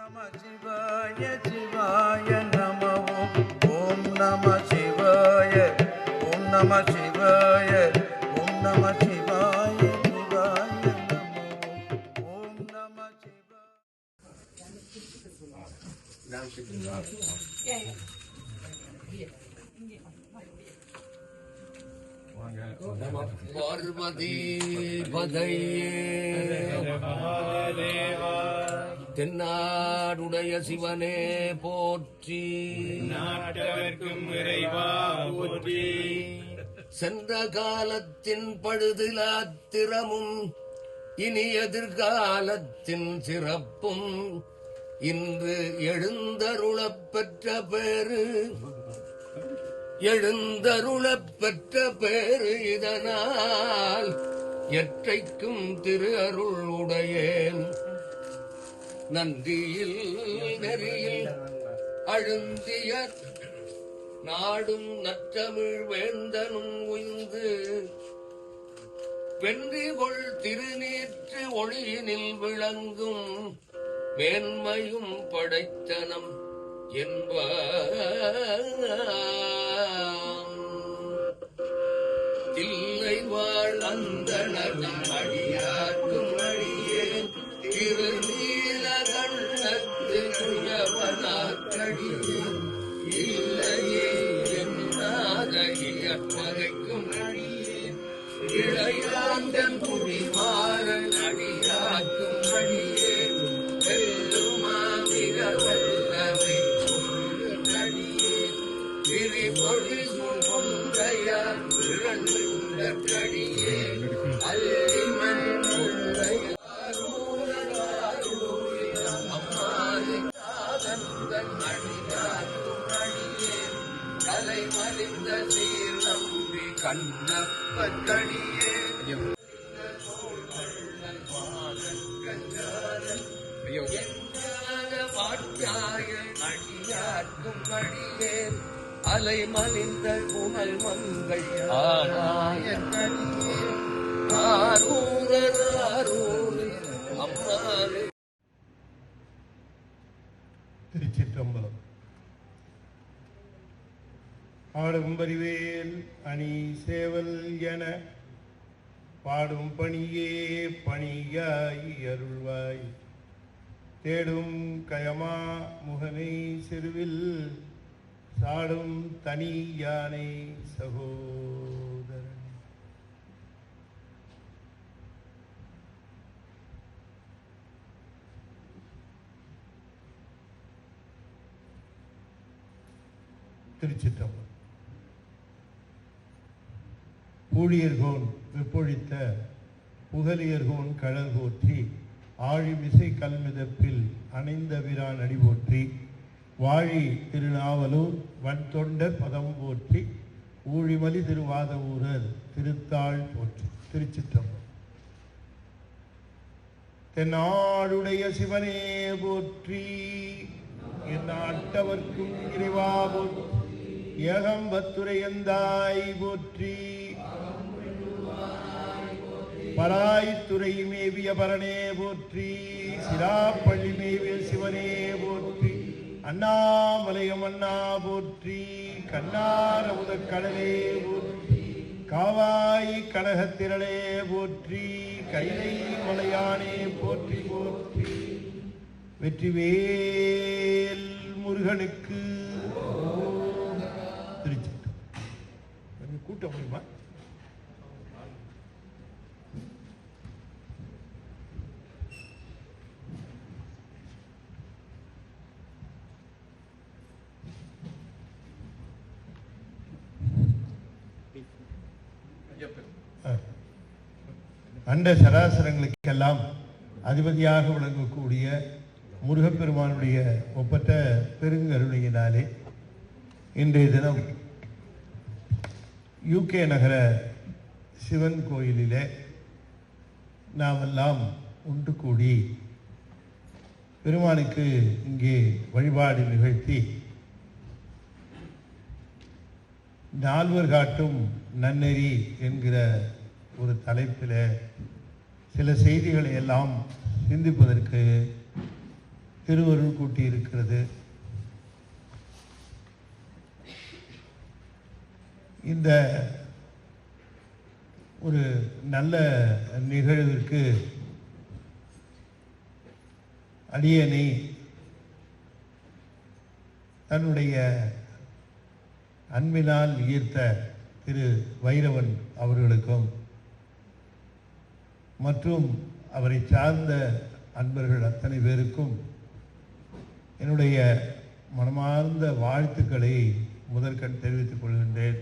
நம சிவாய சிவாய நம ஓம் நம சிவாய ஓம் நம சிவாய ஓம் நம சிவாய சிவாய நம ஓம் நம சிவாய. பார்வதி பதையே தென்னாடுடைய சிவனே போற்றி, நாட்டவர்க்கும் இறைவா போற்றி. சென்ற காலத்தின் பழுதிலாத்திரமும் இனி எதிர்காலத்தின் சிறப்பும் இன்று எழுந்தருளப் பெற்ற பேரு, எழுந்தருளப் பெற்ற பேரு இதனால் எற்றைக்கும் திரு அருள் உடையேன். நன்றியில் நெறியில் அழுந்திய நாடும் நற்றமிழ் வேந்தனும் உய்ந்து வென்றிகொள் திருநீற்று ஒளியினில் விளங்கும் மேன்மையும் படைத்தனம் என்பாம். தில்லை வாழ் அந்தணரும் அடியார்க்கும் அடியேன் திருநீலகண்டத்து உயவனாக்கடியேன் இல்லையே என்னாத இயற்பகைக்கும் அடியேன் இளையாந்தன் குடிமாறன் அடியார்க்கும் அடியேன் வெல்லுமாமிக வல்லவை அடியேன் விரிபொழி கொண்டையார் விரண்டடியேன் அல்லிமன் முல்லையார் கலை மலிந்த சீர் நம்பி கண்ணப்படியே பாட்டாய அடியார்க்கும் அடியேன் அலை மலிந்த புனல் மங்கை ஆராயடியே ஆரூரர் ஆரூர் அம்மாறு. திருச்சிற்றம்பலம். ஆடும் பரிவேல் அணி சேவல் என பாடும் பணியே பணியாய் அருள்வாய். தேடும் கயமா முகனை செருவில் சாடும் தனி யானை சகோதரன். திருச்சிற்றம்பலம். பூழியர்கோன் வெப்பொழித்த புகழியர்கோன் கழல் போற்றி, ஆழிமிசை கல்மிதப்பில் அணைந்த விரான் அடி போற்றி, வாழி திருநாவலூர் வன்தொண்டர் பதம் போற்றி, ஊழிமலி திருவாத ஊரர் திருத்தாள் போற்றி. திருச்சிற்றம்பலம். தென்னாடுடைய சிவனே போற்றி, என் நாட்டவர்க்கும் இறைவா போற்றி, ஏகம்பத்துரையந்தாய் போற்றி, பராய்த்துறை மேவிய பரனே போற்றி, சிராப்பள்ளி மேவிய சிவனே போற்றி, அண்ணாமலையம் அண்ணா போற்றி, கண்ணார முதற்கடலே போற்றி, காவாய் கனகத்திரளே போற்றி, கைலை மலையானே போற்றி போற்றி. வெற்றிவேல் முருகனுக்கு. திருச்சிற்றம்பலம். கூட்ட முடியுமா? அண்ட சராசரங்களுக்கெல்லாம் அதிபதியாக விளங்கக்கூடிய முருகப்பெருமானுடைய ஒப்பற்ற பெருங்கருணையினாலே இன்றைய தினம் UK நகர சிவன் கோயிலிலே நாமெல்லாம் ஒன்று கூடி பெருமானுக்கு இங்கே வழிபாடு நிகழ்த்தி நால்வர் காட்டும் நன்னெறி என்கிற ஒரு தலைப்பில் சில செய்திகளை எல்லாம் சிந்திப்பதற்கு திருவருள் கூட்டியிருக்கிறது. இந்த ஒரு நல்ல நிகழ்விற்கு அடியனை தன்னுடைய அன்பினால் ஈர்த்த திரு வைரவன் அவர்களுக்கும் மற்றும் அவரை சார்ந்த அன்பர்கள் அத்தனை பேருக்கும் என்னுடைய மனமார்ந்த வாழ்த்துக்களை முதற்கண் தெரிவித்துக் கொள்கின்றேன்.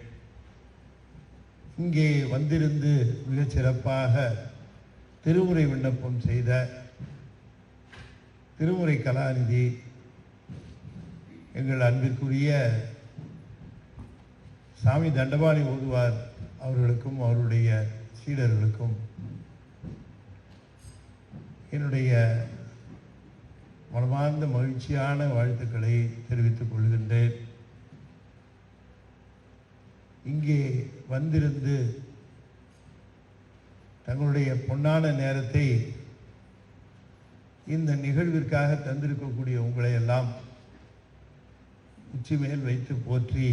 இங்கே வந்திருந்து மிகச் சிறப்பாக திருமுறை விண்ணப்பம் செய்த திருமுறை கலாநிதி எங்கள் அன்பிற்குரிய சாமி தண்டபாணி ஓதுவார் அவர்களுக்கும் அவருடைய சீடர்களுக்கும் என்னுடைய மனமார்ந்த மகிழ்ச்சியான வாழ்த்துக்களை தெரிவித்துக் கொள்கின்றேன். இங்கே வந்திருந்து தங்களுடைய பொன்னான நேரத்தை இந்த நிகழ்விற்காக தந்திருக்கக்கூடிய உங்களை எல்லாம் உச்சி மேல் வைத்து போற்றி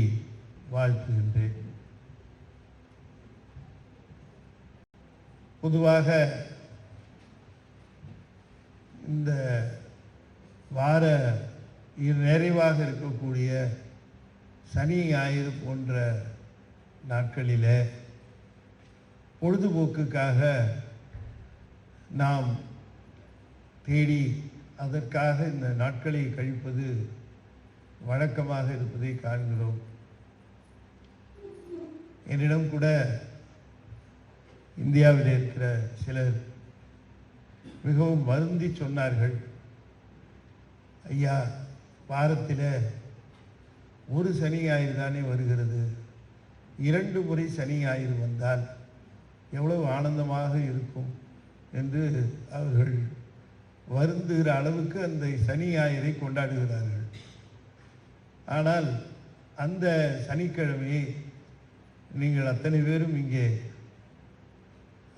வாழ்த்துகின்றேன். பொதுவாக இந்த வார நிறைவாக இருக்கக்கூடிய சனி ஞாயிறு போன்ற நாட்களிலே பொழுதுபோக்குக்காக நாம் தேடி அதற்காக இந்த நாட்களை கழிப்பது வழக்கமாக இருப்பதை காண்கிறோம். என்னிடம் கூட இந்தியாவில் இருக்கிற சிலர் மிகவும் வருந்தி சொன்னார்கள், ஐயா, வாரத்தில் ஒரு சனி ஞாயிறு தானே வருகிறது, 2 முறை சனி ஞாயிறு வந்தால் எவ்வளவு ஆனந்தமாக இருக்கும் என்று அவர்கள் வருந்துகிற அளவுக்கு அந்த சனி ஞாயிறை கொண்டாடுகிறார்கள். ஆனால் அந்த சனிக்கிழமையை நீங்கள் அத்தனை பேரும் இங்கே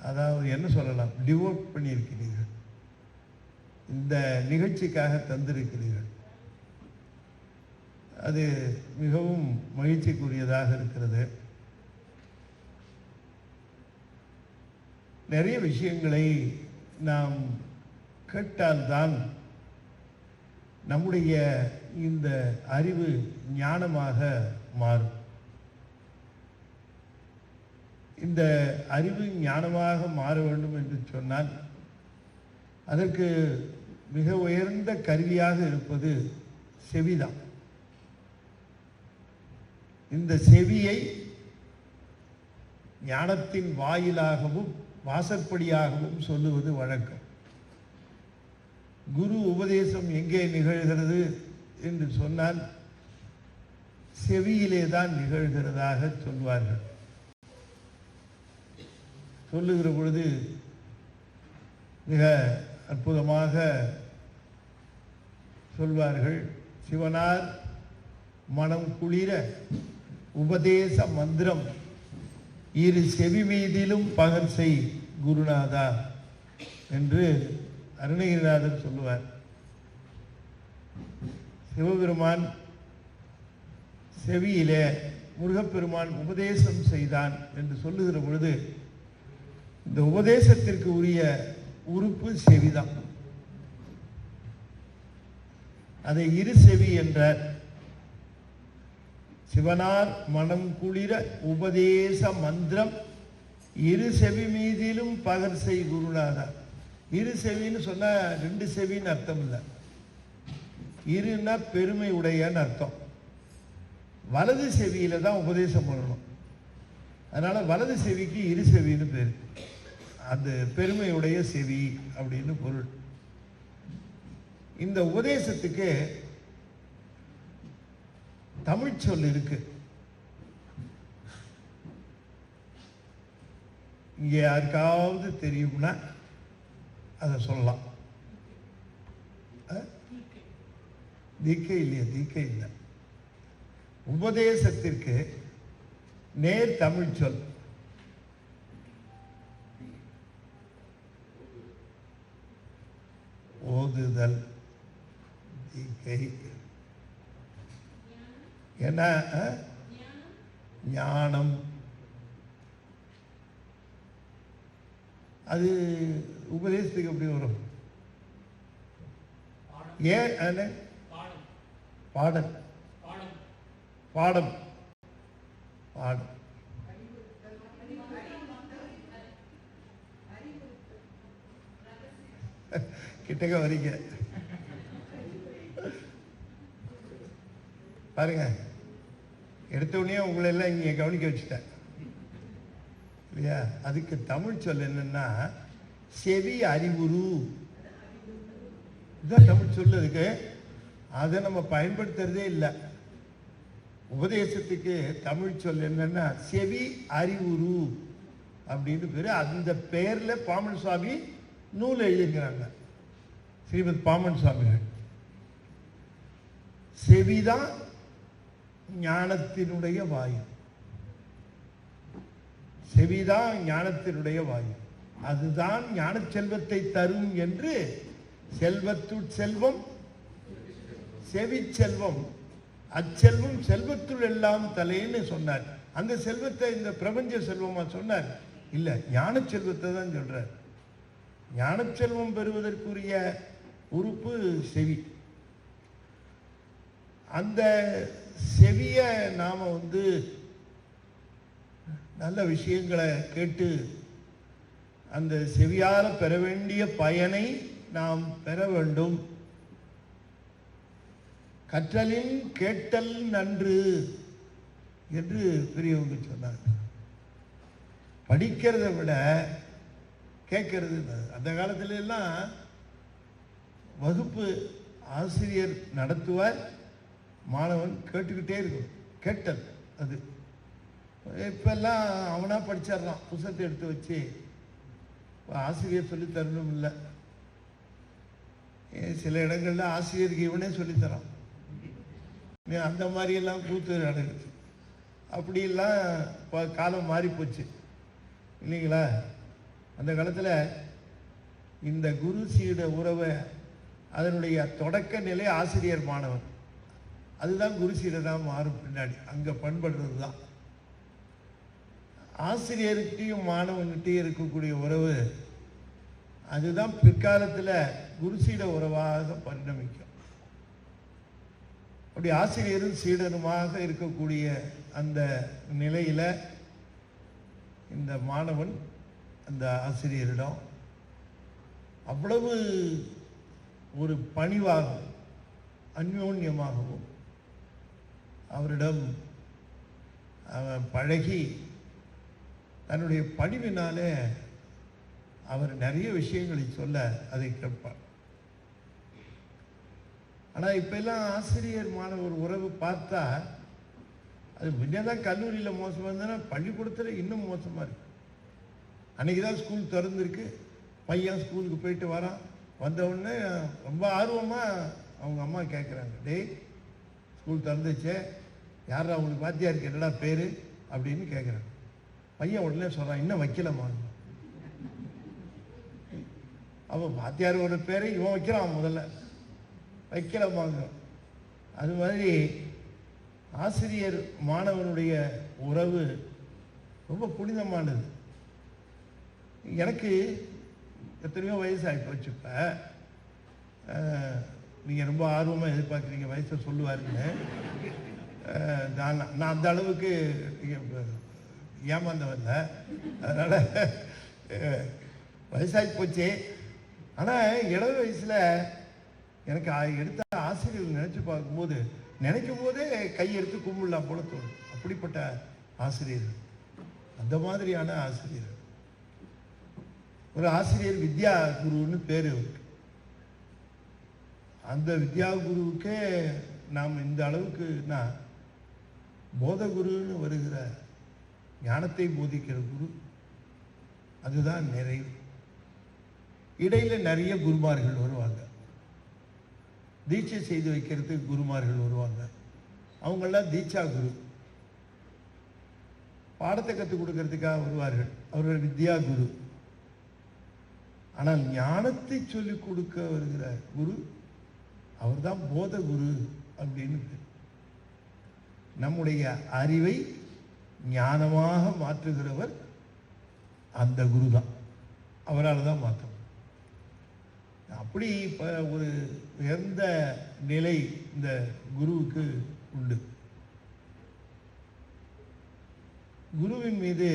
அதாவது என்ன சொல்லலாம், டிவோட் பண்ணியிருக்கிறீர்கள், இந்த நிகழ்ச்சிக்காக தந்திருக்கிறீர்கள். அது மிகவும் மகிழ்ச்சிக்குரியதாக இருக்கிறது. நிறைய விஷயங்களை நாம் கேட்டால்தான் நம்முடைய இந்த அறிவு ஞானமாக மாறும். இந்த அறிவு ஞானமாக மாற வேண்டும் என்று சொன்னால் அதற்கு மிக உயர்ந்த கருவியாக இருப்பது செவிதான். இந்த செவியை ஞானத்தின் வாயிலாகவும் வாசற்படியாகவும் சொல்லுவது வழக்கம். குரு உபதேசம் எங்கே நிகழ்கிறது என்று சொன்னால் செவியிலே தான் நிகழ்கிறதாக சொல்வார்கள். சொல்லுகிற பொழுது மிக அற்புதமாக சொல்வார்கள், சிவனார் மனம் குளிர உபதேச மந்திரம் இரு செவி மீதிலும் பகல் செய் குருநாதா என்று அருணகிரிநாதர் சொல்லுவார். சிவபெருமான் செவியிலே முருகப்பெருமான் உபதேசம் செய்தான் என்று சொல்லுகிற பொழுது இந்த உபதேசத்திற்கு உரிய உறுப்பு செவிதான். அதை இரு செவி என்றார். சிவனார் மனம் குளிர உபதேச மந்திரம் இரு செவி மீதிலும் பகர் செய் குருநாதா. இரு செவின்னு சொன்னா 2 செவின்னு அர்த்தம் இல்லை. இருன்னா பெருமை உடையன்னு அர்த்தம். வலது செவியில தான் உபதேசம் பண்ணணும். அதனால வலது செவிக்கு இரு செவின்னு பேரு. அது பெருமையுடைய செவி அப்படின்னு பொருள். இந்த உபதேசத்துக்கு தமிழ் சொல் இருக்கு. இங்க யாருக்காவது தெரியும்னா அதை சொல்லலாம். தீக்கை இல்லையா? தீக்கை இல்லை. உபதேசத்திற்கு நேர் தமிழ் சொல் ஓதுதல். சரி. ஏன்னா ஞானம் அது உபதேசத்துக்கு எப்படி வரும்? ஏன் பாடம் பாடம் பாடம் கிட்டக்க வரீங்க பாருங்க. எடுத்த உடனே உங்களை எல்லாம் இங்க கவனிக்க வச்சுட்டேன் இல்லையா? அதுக்கு தமிழ் சொல் என்னன்னா செவி அறிவுரு. இதுதான் தமிழ் சொல். இருக்கு அதை நம்ம பயன்படுத்துறதே இல்லை. உபதேசத்துக்கு தமிழ் சொல் என்னன்னா செவி அறிவுரு அப்படின்னு பேரு. அந்த பெயர்ல பாமன் சுவாமி நூல் எழுதியிருக்கிறாங்க. ஸ்ரீமத் பாமன் சுவாமிகள். செவிதான் ஞானத்தினுடைய வாயு. செவிதான் ஞானத்தினுடைய வாயு. அதுதான் ஞான செல்வத்தை தரும் என்று செல்வத்துள் செல்வம் செவி செல்வம் அச்செல்வம் செல்வத்துள் எல்லாம் தலைன்னு சொன்னார். அந்த செல்வத்தை இந்த பிரபஞ்ச செல்வமா சொன்னார் இல்ல, ஞான செல்வத்தை தான் சொல்றார். ஞான செல்வம் பெறுவதற்குரிய உறுப்பு செவி. அந்த செவிய நாம நல்ல விஷயங்களை கேட்டு அந்த செவியால பெற வேண்டிய பயனை நாம் பெற வேண்டும். கற்றலின் கேட்டல் நன்று என்று பெரியவங்க சொன்னாங்க. படிக்கிறத விட கேட்கறது. அந்த காலத்துல எல்லாம் வகுப்பு ஆசிரியர் நடத்துவார், மாணவன் கேட்டுக்கிட்டே இருக்கும். கேட்டல் அது. இப்பெல்லாம் அவனா படிச்சிடறான், புத்தகத்தை எடுத்து வச்சு. ஆசிரியர் சொல்லி தரணும் இல்லை. சில இடங்கள்ல ஆசிரியருக்கு இவனே சொல்லித்தரான். அந்த மாதிரி எல்லாம் கூத்து நடக்குது. அப்படிலாம் காலம் மாறி போச்சு இல்லைங்களா? அந்த காலத்துல இந்த குரு சீட உறவை அதனுடைய தொடக்க நிலை ஆசிரியர் மாணவன், அதுதான் குரு சீடனாக மாறும் பின்னாடி. அங்க பண்படுறது தான். ஆசிரியருக்கையும் மாணவன்கிட்டையும் இருக்கக்கூடிய உறவு அதுதான் பிற்காலத்துல குருசீட உறவாக பரிணமிக்கும். அப்படி ஆசிரியரும் சீடனுமாக இருக்கக்கூடிய அந்த நிலையில இந்த மாணவன் அந்த ஆசிரியரிடம் அவ்வளவு ஒரு பணிவாகவும் அந்யோன்யமாகவும் அவரிடம் அவன் பழகி தன்னுடைய பணிவினாலே அவர் நிறைய விஷயங்களை சொல்ல அதை கேட்பார். ஆனா இப்ப எல்லாம் ஆசிரியர் மாணவர் உறவு பார்த்தா அது முன்னதான் கல்லூரியில மோசமா இருந்தா பள்ளிக்கூடத்துல இன்னும் மோசமா இருக்கு. அன்னைக்குதான் ஸ்கூல் திறந்துருக்கு. பையன் ஸ்கூலுக்கு போயிட்டு வரான். வந்த உடனே ரொம்ப ஆர்வமா அவங்க அம்மா கேட்குறாங்க, டேய் ஸ்கூல் திறந்துச்சே, யாரா அவங்களுக்கு வாத்தியாருக்கு என்னடா பேரு அப்படின்னு கேட்குறாங்க. பையன் உடனே சொல்றான், இன்னும் வைக்கலமா. அவன் வாத்தியாரோட பேரை இவன் வைக்கிறான், முதல்ல வைக்கலமாங்க. அது மாதிரி ஆசிரியர் மாணவனுடைய உறவு ரொம்ப புனிதமானது. எனக்கு எத்தனையோ வயசு ஆகிப்போச்சு. இப்போ நீங்கள் ரொம்ப ஆர்வமாக எதிர்பார்க்குறீங்க வயசை சொல்லுவாருன்னு. நான் அந்த அளவுக்கு ஏமாந்தவன்ல, அதனால் வயசாகி போச்சு. ஆனால் இளவு வயசில் எனக்கு எடுத்த ஆசிரியர்கள் நினச்சி பார்க்கும்போது நினைக்கும் போதே கையெடுத்து கும்பிடலாம் போல தோணும். அப்படிப்பட்ட ஆசிரியர், அந்த மாதிரியான ஆசிரியர். ஒரு ஆசிரியர் வித்யா குருன்னு பேரு. அந்த வித்யா குருவுக்கே நாம் இந்த அளவுக்கு போதகுருன்னு வருகிற ஞானத்தை போதிக்கிற குரு, அதுதான் நிறைவு. இடையில நிறைய குருமார்கள் வருவாங்க, தீட்சை செய்து வைக்கிறதுக்கு குருமார்கள் வருவாங்க. அவங்கெல்லாம் தீட்சா குரு. பாடத்தை கற்றுக் கொடுக்கறதுக்காக வருவார்கள், அவர்கள் வித்யா குரு. ஆனால் ஞானத்தை சொல்லிக் கொடுக்க வருகிற குரு அவர் தான் போத குரு அப்படின்னு பேர். நம்முடைய அறிவை ஞானமாக மாற்றுகிறவர் அந்த குரு தான். அவரால் தான் மாற்ற முடியும். அப்படி இப்போ ஒரு உயர்ந்த நிலை இந்த குருவுக்கு உண்டு. குருவின் மீது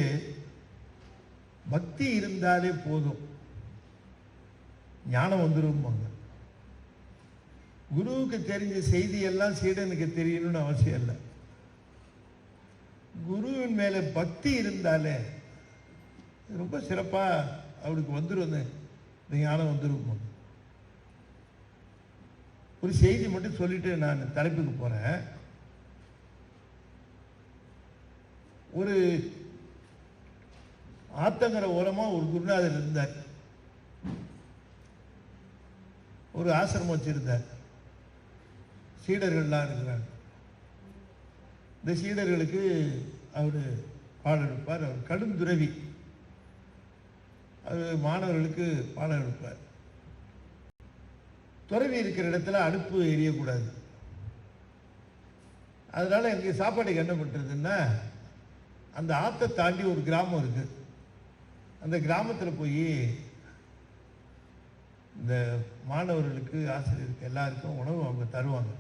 பக்தி இருந்தாலே போதும், ஞானம் வந்துருவாங்க. குருவுக்கு தெரிஞ்ச செய்தி எல்லாம் சீடனுக்கு தெரியணும்னு அவசியம் இல்லை. குருவின் மேல பக்தி இருந்தாலே ரொம்ப சிறப்பா அவருக்கு வந்துடும், இந்த ஞானம் வந்துருக்கும். ஒரு செய்தி மட்டும் சொல்லிட்டு நான் தலைப்புக்கு போறேன். ஒரு ஆத்தங்கரை ஓரமா ஒரு குருநாதர் இருந்தார். ஒரு ஆசிரமம் வச்சிருந்தார். சீடர்கள்லாம் இருக்கிறாங்க. இந்த சீடர்களுக்கு அவர் பாடம் எடுப்பார். அவர் கடும் துறவி. அவர் மாணவர்களுக்கு பாடம் எடுப்பார். துறவி இருக்கிற இடத்துல அடுப்பு எரியக்கூடாது. அதனால எங்க சாப்பாடுக்கு என்ன பண்றதுன்னா, அந்த ஆத்தை தாண்டி ஒரு கிராமம் இருக்கு. அந்த கிராமத்தில் போய் இந்த மாணவர்களுக்கு, ஆசிரியருக்கு எல்லாருக்கும் உணவு அவங்க தருவாங்க.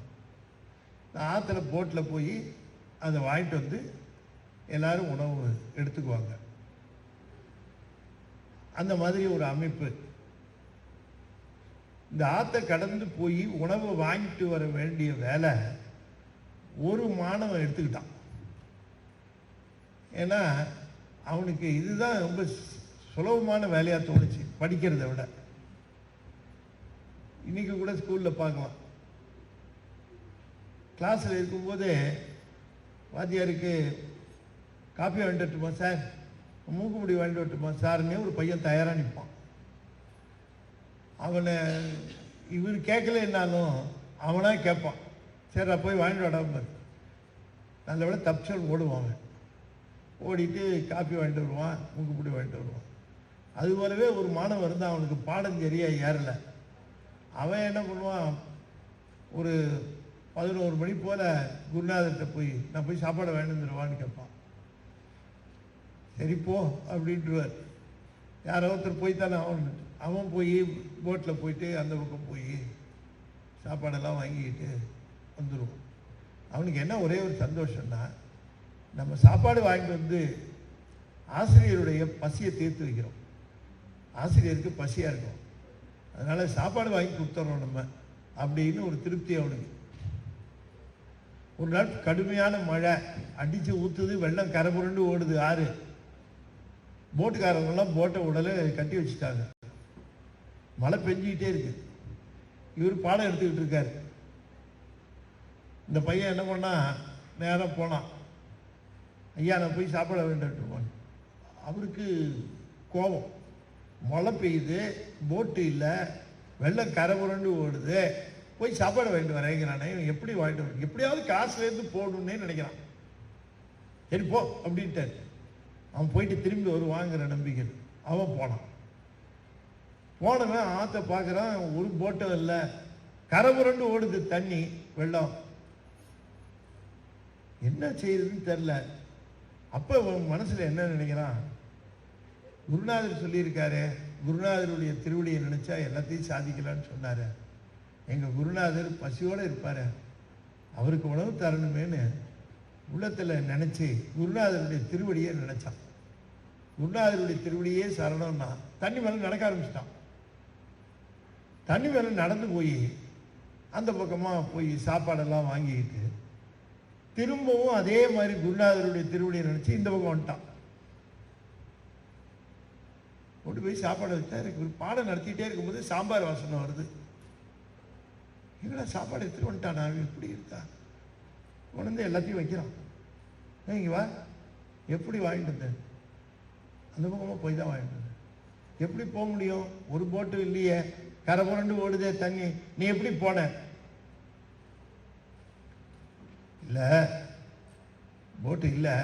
ஆற்றுல போட்டில் போய் அதை வாங்கிட்டு வந்து எல்லாரும் உணவு எடுத்துக்குவாங்க. அந்த மாதிரி ஒரு அமைப்பு. இந்த ஆற்றை கடந்து போய் உணவை வாங்கிட்டு வர வேண்டிய வேலை ஒரு மாணவன் எடுத்துக்கிட்டான். ஏன்னா அவனுக்கு இதுதான் ரொம்ப சுலபமான வேலையா தோணுச்சு படிக்கிறத விட. இன்னைக்கு கூட ஸ்கூல்ல பார்க்கலாம், கிளாஸ்ல இருக்கும்போது வாத்தியாருக்கு காப்பி வாங்கிட்டு வரட்டுமா சார், மூக்குமுடி வாங்கிட்டு வரட்டுமா சார்னே ஒரு பையன் தயாரா நிற்பான். அவனை இவர் கேட்கலன்னாலும் அவனா கேட்பான், சரி போய் வாங்கிட்டு வாடாம. நல்ல விட தப்சல் ஓடுவான். ஓடிட்டு காப்பி வாங்கிட்டு வருவான், மூக்குமுடி வாங்கிட்டு வருவான். அது போலவே ஒரு மாணவன் இருந்தால் அவனுக்கு பாடம் சரியா ஏறலை. அவன் என்ன பண்ணுவான், ஒரு 11 மணி போல குருநாதர்கிட்ட போய் நான் போய் சாப்பாடை வேணுந்துருவான்னு கேட்பான். சரி போ அப்படின்ட்டுருவார். யாரோ ஒருத்தர் போய் தானே அவன் போய் போட்டில் போயிட்டு அந்த பக்கம் போய் சாப்பாடெல்லாம் வாங்கிக்கிட்டு வந்துடுவான். அவனுக்கு என்ன ஒரே ஒரு சந்தோஷம்னா, நம்ம சாப்பாடு வாங்கிட்டு வந்து ஆசிரியருடைய பசியை தீர்த்து வைக்கிறோம். ஆசிரியருக்கு பசியாக இருக்கும், அதனால சாப்பாடு வாங்கி கொடுத்துட்றோம் நம்ம அப்படின்னு ஒரு திருப்தி அவனுக்கு. ஒரு நாள் கடுமையான மழை அடிச்சு ஊத்துது, வெள்ளம் கரை புரண்டு ஓடுது ஆறு. போட்டுக்காரங்கெல்லாம் போட்டை உடலை கட்டி வச்சுட்டாங்க. மழை பெஞ்சிக்கிட்டே இருக்கு. இவர் பாடம் எடுத்துக்கிட்டு இருக்காரு. இந்த பையன் என்ன பண்ணா, நேரம் போனான், ஐயா நான் போய் சாப்பாட வேண்டாம். அவருக்கு கோபம். மழை பெய்யுது, போட்டு இல்லை, வெள்ளம் கரை புரண்டு ஓடுது, போய் சாப்பாடு வாங்கிட்டு வரேங்கிறானே, எப்படி வாங்கிட்டு வர, எப்படியாவது காசுலேருந்து போடணுன்னே நினைக்கிறான். சரி போ அப்படின்ட்டாரு. அவன் போயிட்டு திரும்பி வருவாங்கிற நம்பிக்கை. அவன் போனான். போனவன் ஆற்ற பார்க்குறான், ஒரு போட்டும் இல்லை, கரை புரண்டு ஓடுது தண்ணி, வெள்ளம். என்ன செய்யுதுன்னு தெரில. அப்போ மனசில் என்ன நினைக்கிறான், குருநாதர் சொல்லியிருக்காரு, குருநாதருடைய திருவடியை நினைச்சா எல்லாத்தையும் சாதிக்கலான்னு சொன்னாரு. எங்கள் குருநாதர் பசியோடு இருப்பார், அவருக்கு உணவு தரணுமேனு உள்ளத்தில் நினச்சி குருநாதருடைய திருவடியை நினைச்சான். குருநாதருடைய திருவடியே சரணம்னா தண்ணி மேலே நடக்க ஆரம்பிச்சிட்டான். தண்ணி மேலே நடந்து போய் அந்த பக்கமாக போய் சாப்பாடெல்லாம் வாங்கிக்கிட்டு திரும்பவும் அதே மாதிரி குருநாதருடைய திருவடியை நினச்சி இந்த பக்கம் வந்துட்டான். கொண்டு போய் சாப்பாடு வச்சா, எனக்கு ஒரு பாடம் நடத்திக்கிட்டே இருக்கும்போது சாம்பார் வாசனை வருது. என்னடா சாப்பாடு எடுத்துட்டு வந்துட்டானா, எப்படி இருக்கா, கொண்டு எல்லாத்தையும் வைக்கிறான். இங்கே வா, எப்படி வாங்கிட்டு வந்தேன், அந்த பக்கமாக போய் தான் வாங்கிட்டு வந்தேன். எப்படி போக முடியும், ஒரு போட்டு இல்லையே, கரை புரண்டு ஓடுதே தண்ணி, நீ எப்படி போன? இல்லை போட்டு இல்லை,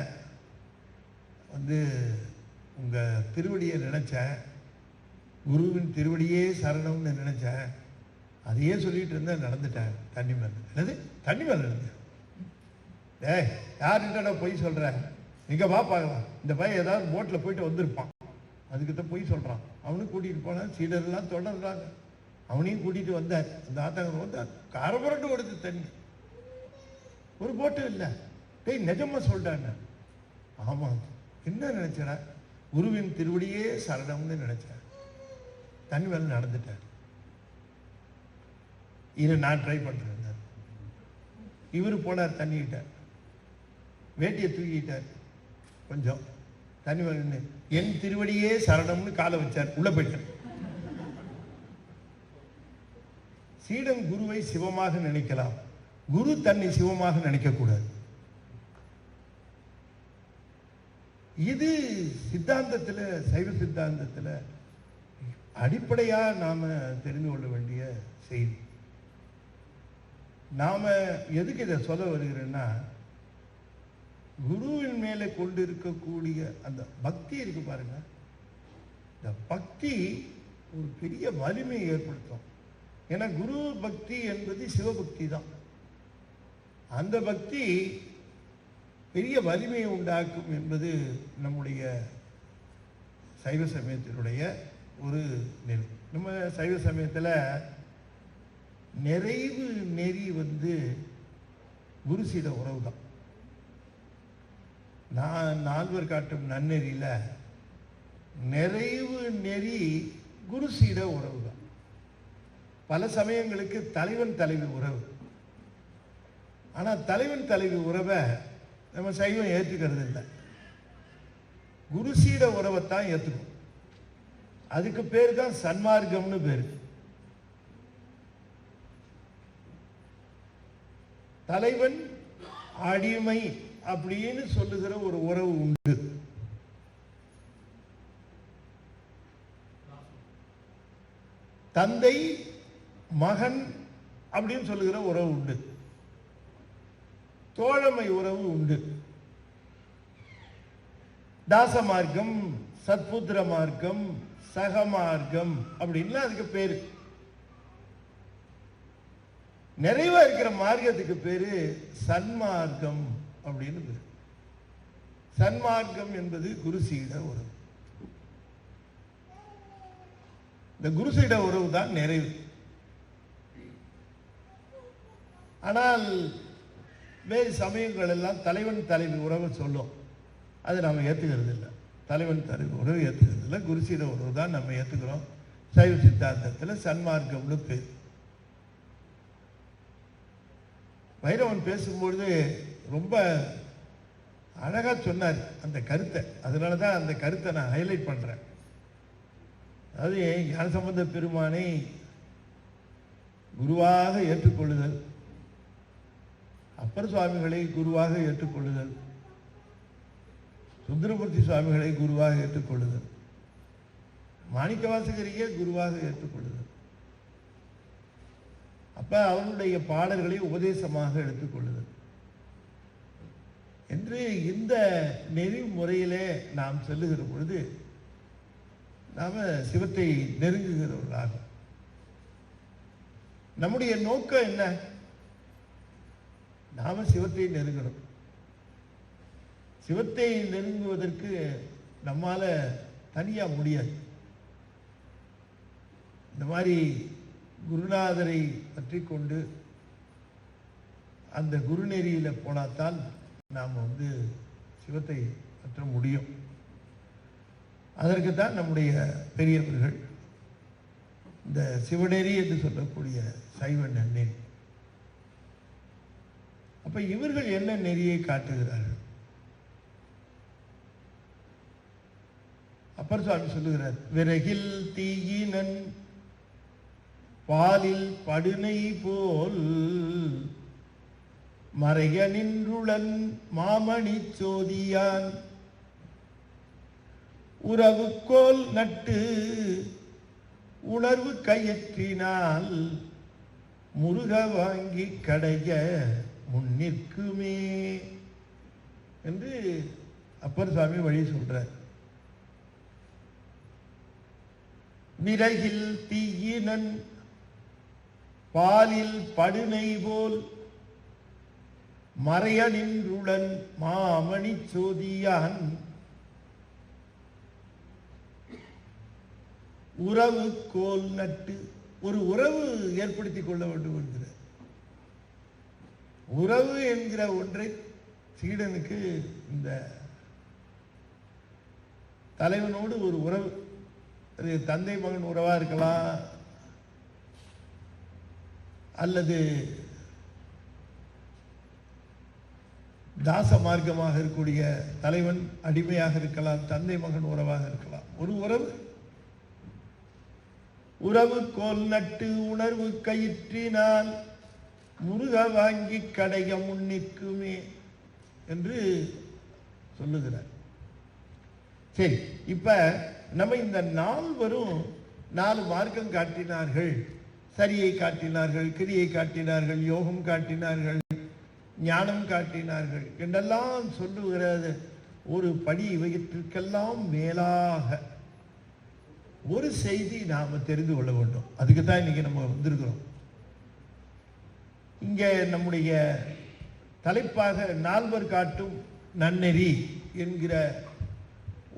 உங்கள் திருவடியை நினச்சேன், குருவின் திருவடியே சரணம்னு நினச்சேன், அதையே சொல்லிட்டு இருந்தேன், நடந்துட்டேன் தண்ணி மேல. என்னது தண்ணி மேல இருந்து? யாருக்கிட்ட போய் சொல்றேன்? இங்க வா பார்க்கலாம். இந்த பையன் ஏதாவது போட்டில் போயிட்டு வந்திருப்பான், அதுக்கிட்ட போய் சொல்றான். அவனும் கூட்டிட்டு போனான், சீடர்லாம் தொடர்றாங்க. அவனையும் கூட்டிட்டு வந்தார். அந்த ஆத்தங்கர் வந்தார், கரபுரண்டு கொடுத்து தண்ணி, ஒரு போட்டு இல்லை. நிஜமா சொல்றாங்க. ஆமா, என்ன நினைச்சா? குருவின் திருவடியே சரணம்னு நினைச்சேன். தண்ணி மேல நடந்துட்டேன். இரு நான் ட்ரை பண்றேன். இவரு போனார், தண்ணிக்கிட்ட வேட்டியை தூக்கிட்டார், கொஞ்சம் தண்ணி மேல என் திருவடியே சரணம்னு காலை வச்சார், உள்ள போயிட்டார். சீடன் குருவை சிவமாக நினைக்கலாம், குரு தன்னை சிவமாக நினைக்க கூடாது. இது சித்தாந்தத்தில், சைவ சித்தாந்தத்தில் அடிப்படையா நாம தெரிந்து கொள்ள வேண்டிய செய்தி. நாம எதுக்கு இதை சொல்ல வருகிறேன்னா, குருவின் மேலே கொண்டு இருக்கக்கூடிய அந்த பக்தி இருக்கு பாருங்க, இந்த பக்தி ஒரு பெரிய வலிமையை ஏற்படுத்தும். ஏன்னா குரு பக்தி என்பது சிவபக்தி தான். அந்த பக்தி பெரிய வலிமையை உண்டாக்கும் என்பது நம்முடைய சைவ சமயத்தினுடைய ஒரு நெறி. நம்ம சைவ சமயத்தில் நிறைவு நெறி குருசீட உறவு தான். நான் நால்வர் காட்டும் நன்னெறியில நிறைவு நெறி குருசீட உறவு தான். பல சமயங்களுக்கு தலைவன் தலைவி உறவு. ஆனா தலைவன் தலைவி உறவை நம்ம சைவம் ஏற்றுக்கிறது இல்லை, குருசீட உறவைத்தான் ஏற்றுக்கும். அதுக்கு பேர் தான் சன்மார்க்கம்னு பேரு. தலைவன் அடிமை அப்படின்னு சொல்லுகிற ஒரு உறவு உண்டு. தந்தை மகன் அப்படின்னு சொல்லுகிற உறவு உண்டு. தோழமை உறவு உண்டு. தாச மார்க்கம், சத்புத்திர மார்க்கம், சகமார்க்கம் அப்படின்லாம் அதுக்கு பேரு. நிறைவா இருக்கிற மார்க்கத்துக்கு பேரு சன்மார்க்கம் அப்படின்னு பேரு. சன்மார்க்கம் என்பது குருசீட உறவு. இந்த குருசீட உறவு தான் நிறைவு. ஆனால் வேறு சமயங்கள் எல்லாம் தலைவன் தலைவி உறவு சொல்லும், அது நம்ம ஏற்றுக்கிறது இல்லை. தலைவன் தலைவி உறவு ஏற்றுக்கிறது இல்லை, குருசீட உறவு தான் நம்ம ஏற்றுக்கிறோம். சைவ சித்தாந்தத்தில் சன்மார்க்கம்னு பேர். வைரவன் பேசும்பொழுது ரொம்ப அழகா சொன்னார் அந்த கருத்தை. அதனால தான் அந்த கருத்தை நான் ஹைலைட் பண்றேன். அதாவது ஞானசம்பந்த பெருமானை குருவாக ஏற்றுக்கொள்ளுதல், அப்பர் சுவாமிகளை குருவாக ஏற்றுக்கொள்ளுதல், சுந்தரமூர்த்தி சுவாமிகளை குருவாக ஏற்றுக்கொள்ளுதல், மாணிக்கவாசகரையே குருவாக ஏற்றுக்கொள்ளுதல், அப்ப அவருடைய பாடல்களை உபதேசமாக எடுத்துக்கொள்ளுதல் என்று இந்த நெறிமுறையிலே நாம் செல்லுகிற பொழுது நாம சிவத்தை நெருங்குகிறவர்களாகும். நம்முடைய நோக்கம் என்ன? நாம சிவத்தை நெருங்கணும். சிவத்தை நெருங்குவதற்கு நம்மால தனியா முடியாது. இந்த மாதிரி குருநாதரை பற்றி கொண்டு அந்த குருநெறியில போனாத்தான் நாம் சிவத்தை பற்ற முடியும். அதற்கு தான் நம்முடைய பெரியவர்கள் இந்த சிவநெறி என்று சொல்லக்கூடிய சைவ நன்னெறி. அப்ப இவர்கள் என்ன நெறியை காட்டுகிறார்கள்? அப்பர் சுவாமி சொல்லுகிறார், விறகில் தீயினன் பாலில் படுனை போல் மறைய நின்றுளன் மாமணி சோதியான் உறவுக்கோல் நட்டு உணர்வு கையற்றினால் முருக வாங்கி கடைய முன்னிற்குமே என்று அப்பர் சுவாமி வழி சொல்றார். விறகில் தீயினன் பாலில் படுனை போல் மறைய நின்றுடன் மாமணி சோதியான் உறவு கோல் நட்டு. ஒரு உறவு ஏற்படுத்திக் கொள்ள வேண்டும் என்கிற உறவு என்கிற ஒன்றை சீடனுக்கு இந்த தலைவனோடு ஒரு உறவு, அது தந்தை மகன் உறவா இருக்கலாம், அல்லது தாச மார்க்கமாக இருக்கக்கூடிய தலைவன் அடிமையாக இருக்கலாம், தந்தை மகன் உறவாக இருக்கலாம். ஒரு உறவு, உறவு கோல் நட்டு உணர்வு கயிற்றினால் முருக வாங்கி கடைய முன்னிற்குமே என்று சொல்லுகிறார். சரி, இப்ப நம்ம இந்த 4 மார்க்கம் காட்டினார்கள். சரியை காட்டினார்கள், கிரியை காட்டினார்கள், யோகம் காட்டினார்கள், ஞானம் காட்டினார்கள் என்றெல்லாம் சொல்லுகிறது. ஒரு படி இவற்றிற்கெல்லாம் மேலாக ஒரு செய்தி நாம தெரிந்து கொள்ள வேண்டும். அதுக்கு தான் இன்னைக்கு நம்ம வந்திருக்கிறோம். இங்க நம்முடைய தலைப்பாக 4 காட்டும் நன்னெறி என்கிற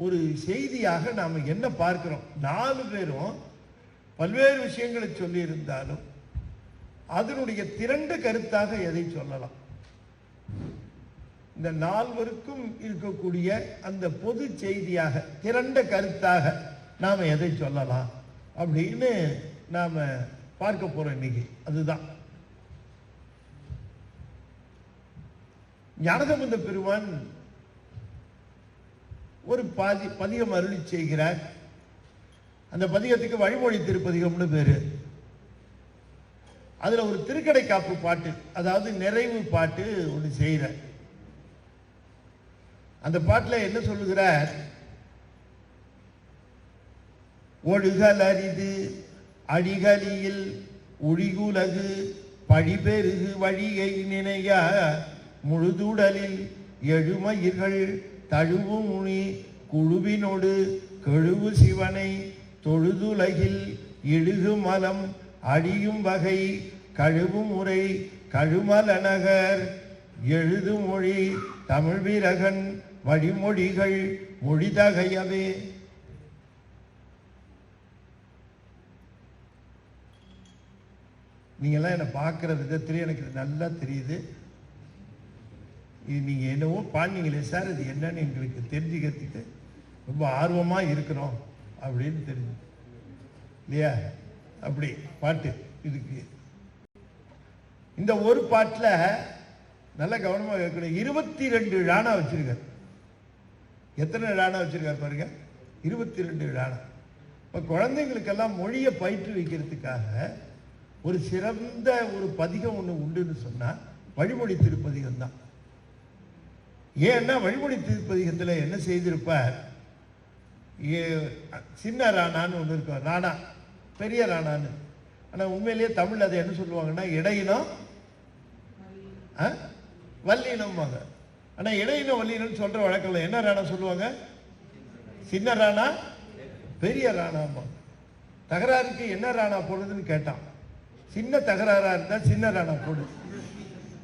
ஒரு செய்தியாக நாம் என்ன பார்க்கிறோம்? 4 பேரும் பல்வேறு விஷயங்களை சொல்லி இருந்தாலும் அதனுடைய திரண்ட கருத்தாக எதை சொல்லலாம்? இந்த 4 இருக்கக்கூடிய அந்த பொது செய்தியாக திரண்ட கருத்தாக நாம எதை சொல்லலாம் அப்படின்னு நாம பார்க்க போறோம் இன்னைக்கு. அதுதான் ஞானசம்பந்த பெருமான் ஒரு பதிகம் அருளி செய்கிறார். அந்த பதிகத்துக்கு வழிமொழி திருப்பதிகம்னு பேரு. அதுல ஒரு திருக்கடை காப்பு பாட்டு, அதாவது நிறைவு பாட்டு ஒன்று செய்யற. அந்த பாட்டுல என்ன சொல்லுகிறார்? ஒழுகல் அரிது அடிகளில் ஒழிகுலகு பழிபெருகு வழியை நினைய முழுதுடலில் எழுமயிர்கள் தழுவு முனி குழுவினோடு கெழுவு சிவனை தொழுதுலகில் இழுகு மலம் அழியும் வகை கழுவு முறை கழுமலநகர் எழுது மொழி தமிழ் வீரகன் வழிமொழிகள் மொழிதகையவே. நீங்கெல்லாம் என்னை பார்க்குற விதத்திலே எனக்கு நல்லா தெரியுது. இது நீங்கள் என்னவோ பாண்டிங்களே சார், இது என்னன்னு எங்களுக்கு தெரிஞ்சுக்கிறதுக்கு ரொம்ப ஆர்வமாக இருக்கிறோம் அப்படின்னு தெரிஞ்சு இல்லையா? அப்படி பாட்டு இதுக்கு இந்த ஒரு பாட்டில் நல்ல கவனமாக கேட்கணும். 22 ராணா வச்சிருக்கார். எத்தனை ராணா வச்சிருக்கார் பாருங்க? 22 ராணா. இப்போ குழந்தைங்களுக்கெல்லாம் மொழியை பயிற்றுவிக்கிறதுக்காக ஒரு சிறந்த ஒரு பதிகம் ஒன்று உண்டுன்னு சொன்னா வழிமொழி திருப்பதிகம் தான். ஏன்னா வழிமொழி திருப்பதிகத்தில் என்ன செய்திருப்பார்? சின்ன ராணான்னு ஒன்று இருக்கும், ராணா, பெரிய ராணான்னு. ஆனால் உண்மையிலேயே தமிழ் அதை என்ன சொல்லுவாங்கன்னா இடையினம் வல்லினம். ஆனால் இடையினம் வல்லினம் சொல்ற வழக்கம் என்ன ராணா சொல்லுவாங்க? சின்ன ராணா, பெரிய ராணாம்மா. தகராறுக்கு என்ன ராணா போடுறதுன்னு கேட்டான். சின்ன தகராறா இருந்தா சின்ன ராணா போடு,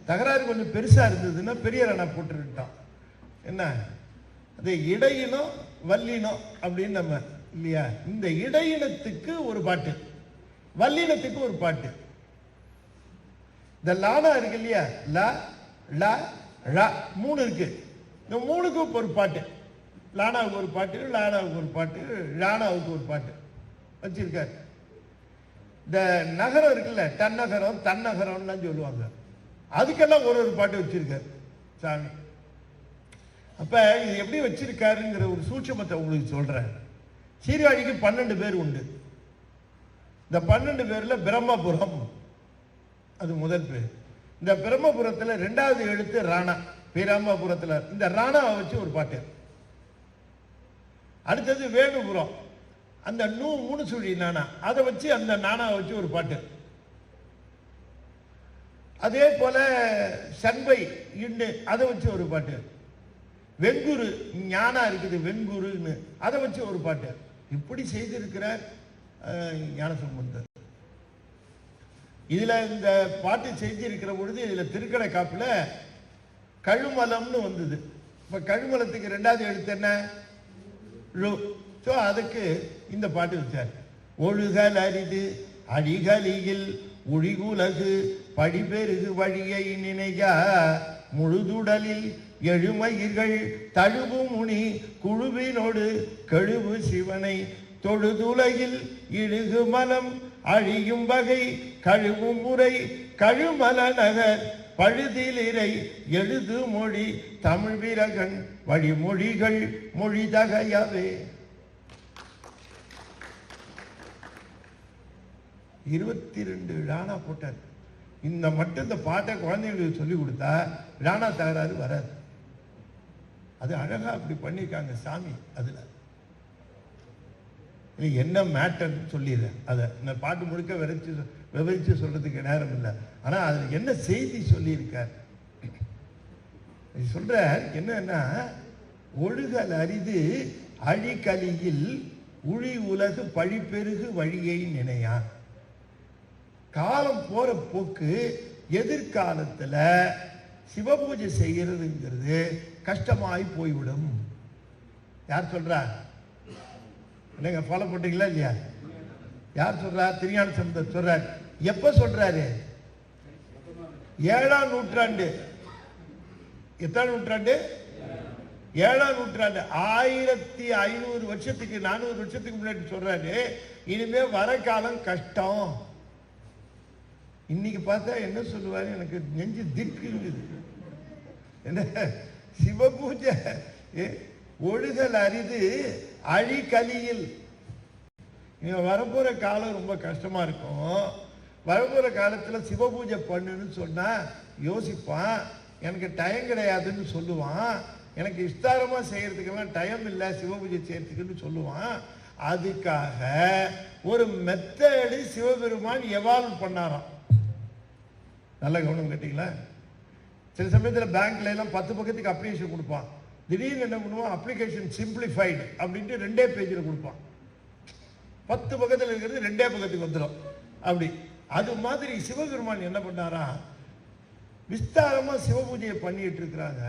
தகராறு கொஞ்சம் பெருசா இருந்ததுன்னா பெரிய ராணா போட்டுட்டான். என்ன அது இடையினம் வல்லினம் அப்படின்னு நம்ம இல்லையா? இந்த இடையினத்துக்கு ஒரு பாட்டு, வல்லினத்துக்கு ஒரு பாட்டு. இந்த லானா இருக்கு இல்லையா? லா லா ழா 3 இருக்கு. இந்த 3க்கும் ஒரு பாட்டு. லானாவுக்கு ஒரு பாட்டு, லானாவுக்கு ஒரு பாட்டு, லானாவுக்கு ஒரு பாட்டு வச்சிருக்காரு. இந்த நகரம் இருக்குல்ல, தன்னகரம் தன்னகரம்லாம் சொல்லுவாங்க, அதுக்கெல்லாம் ஒரு பாட்டு வச்சிருக்காரு சாமி. அப்ப இது எப்படி வச்சிருக்காருங்கிற ஒரு சூட்சமத்தை உங்களுக்கு சொல்றேன். சீர்காழிக்கு 12 பேர் உண்டு. இந்த 12 பேர்ல பிரம்மபுரம் அது முதல் பேர். இந்த பிரம்மபுரத்துல 2வது எழுத்து ராணா. பிரம்மபுரத்துல இந்த ராணாவை வச்சு ஒரு பாட்டு. அடுத்தது வேணுபுரம், அந்த 3 சுழி நானா, அதை வச்சு அந்த நானாவை வச்சு ஒரு பாட்டு. அதே போல சண்பை இண்டு, அதை வச்சு ஒரு பாட்டு. வெங்குரு ஞானா இருக்குது, வெங்குருன்னு அதை வச்சு ஒரு பாட்டு. இப்படி செய்திருக்கிறார் ஞானசம்பந்தர். இதுல இந்த பாட்டு செஞ்சிருக்கிற பொழுது இதுல திருக்கடை காப்புல கழுமலம்னு வந்தது. இப்ப கழுமலத்துக்கு 2வது எழுத்து என்ன? ழு. ஸோ அதுக்கு இந்த பாட்டு வச்சார். ஒழுகல் அரிது அழிகலியில் ஒழிகுலகு படிபெருகு வழியை நினையா முழுதுடலில் எழுமயிர்கள் தழுவு முனி குழுவினோடு கழுவு சிவனை தொழுதுலகில் இழுகு மலம் அழியும் வகை கழுவும் முறை கழுமல நகர் பழுதிலிரை எழுது மொழி தமிழ் வீரகன் வழிமொழிகள் மொழி தகையவே. 22 ராணா போட்டார். இந்த மட்டும் இந்த பாட்டை குழந்தைங்களுக்கு சொல்லி கொடுத்தா ராணா தகராறு வராது. அது அழகா அப்படி பண்ணிருக்காங்க சாமி. அதுல என்ன மேட்டர்னு சொல்லிடுறேன். அதை இந்த பாட்டு முழுக்க விவரிச்சு சொல்றதுக்கு நேரம் இல்லை. ஆனா அதுல என்ன செய்தி சொல்லியிருக்கார் சொல்ற என்னன்னா, ஒழுகல் அரிது அழிகலியில் உழி உலகு பழிப்பெருகு வழியை நினையா. காலம் போற போக்கு எதிர்காலத்துல சிவபூஜை செய்யறதுங்கிறது கஷ்டமாய் போய்விடும். யார் சொல்றா? நீங்க ஃபாலோ பண்றீங்களா இல்லையா? யார் சொல்றா? திருஞான சம்பந்தர் சொல்றார். எப்ப சொல்றாரு? 7ஆம் நூற்றாண்டு. எத்தனை நூற்றாண்டு? 7ஆம் நூற்றாண்டு. 1500 வருஷத்துக்கு 400 வருஷத்துக்கு முன்னாடி சொல்றாரு, இனிமே வர காலம் கஷ்டம். இன்னைக்கு பார்த்தா என்ன சொல்லுவாரு? எனக்கு நெஞ்சு திக்குங்குது. என்ன சிவபூஜை ஒழுகல் அரிது அழிகலியில். வரப்போற காலம் ரொம்ப கஷ்டமா இருக்கும். வரப்போற காலத்துல சிவபூஜை பண்ணுன்னு சொன்னா யோசிப்பான். எனக்கு டைம் கிடையாதுன்னு சொல்லுவான். எனக்கு இஷ்டாரமா செய்யறதுக்கெல்லாம் டைம் இல்லை சிவபூஜை செய்யறதுக்குன்னு சொல்லுவான். அதுக்காக ஒரு மெத்தடு சிவபெருமான் எவால்வ் பண்ணாராம். நல்ல கவனம் கேட்டீங்களா? சில சமயத்தில் பேங்க்ல எல்லாம் 10 பக்கத்துக்கு அப்ளிகேஷன் கொடுப்பான். திடீர்னு என்ன பண்ணுவான்? அப்ளிகேஷன் சிம்பிளிஃபைடு அப்படின்ட்டு 2 பேஜில் கொடுப்பான். 10 பக்கத்தில் இருக்கிறது 2 பக்கத்துக்கு வந்துடும். அப்படி அது மாதிரி சிவபெருமான் என்ன பண்ணாரா? விஸ்தாரமா சிவபூஜையை பண்ணிட்டு இருக்கிறாங்க.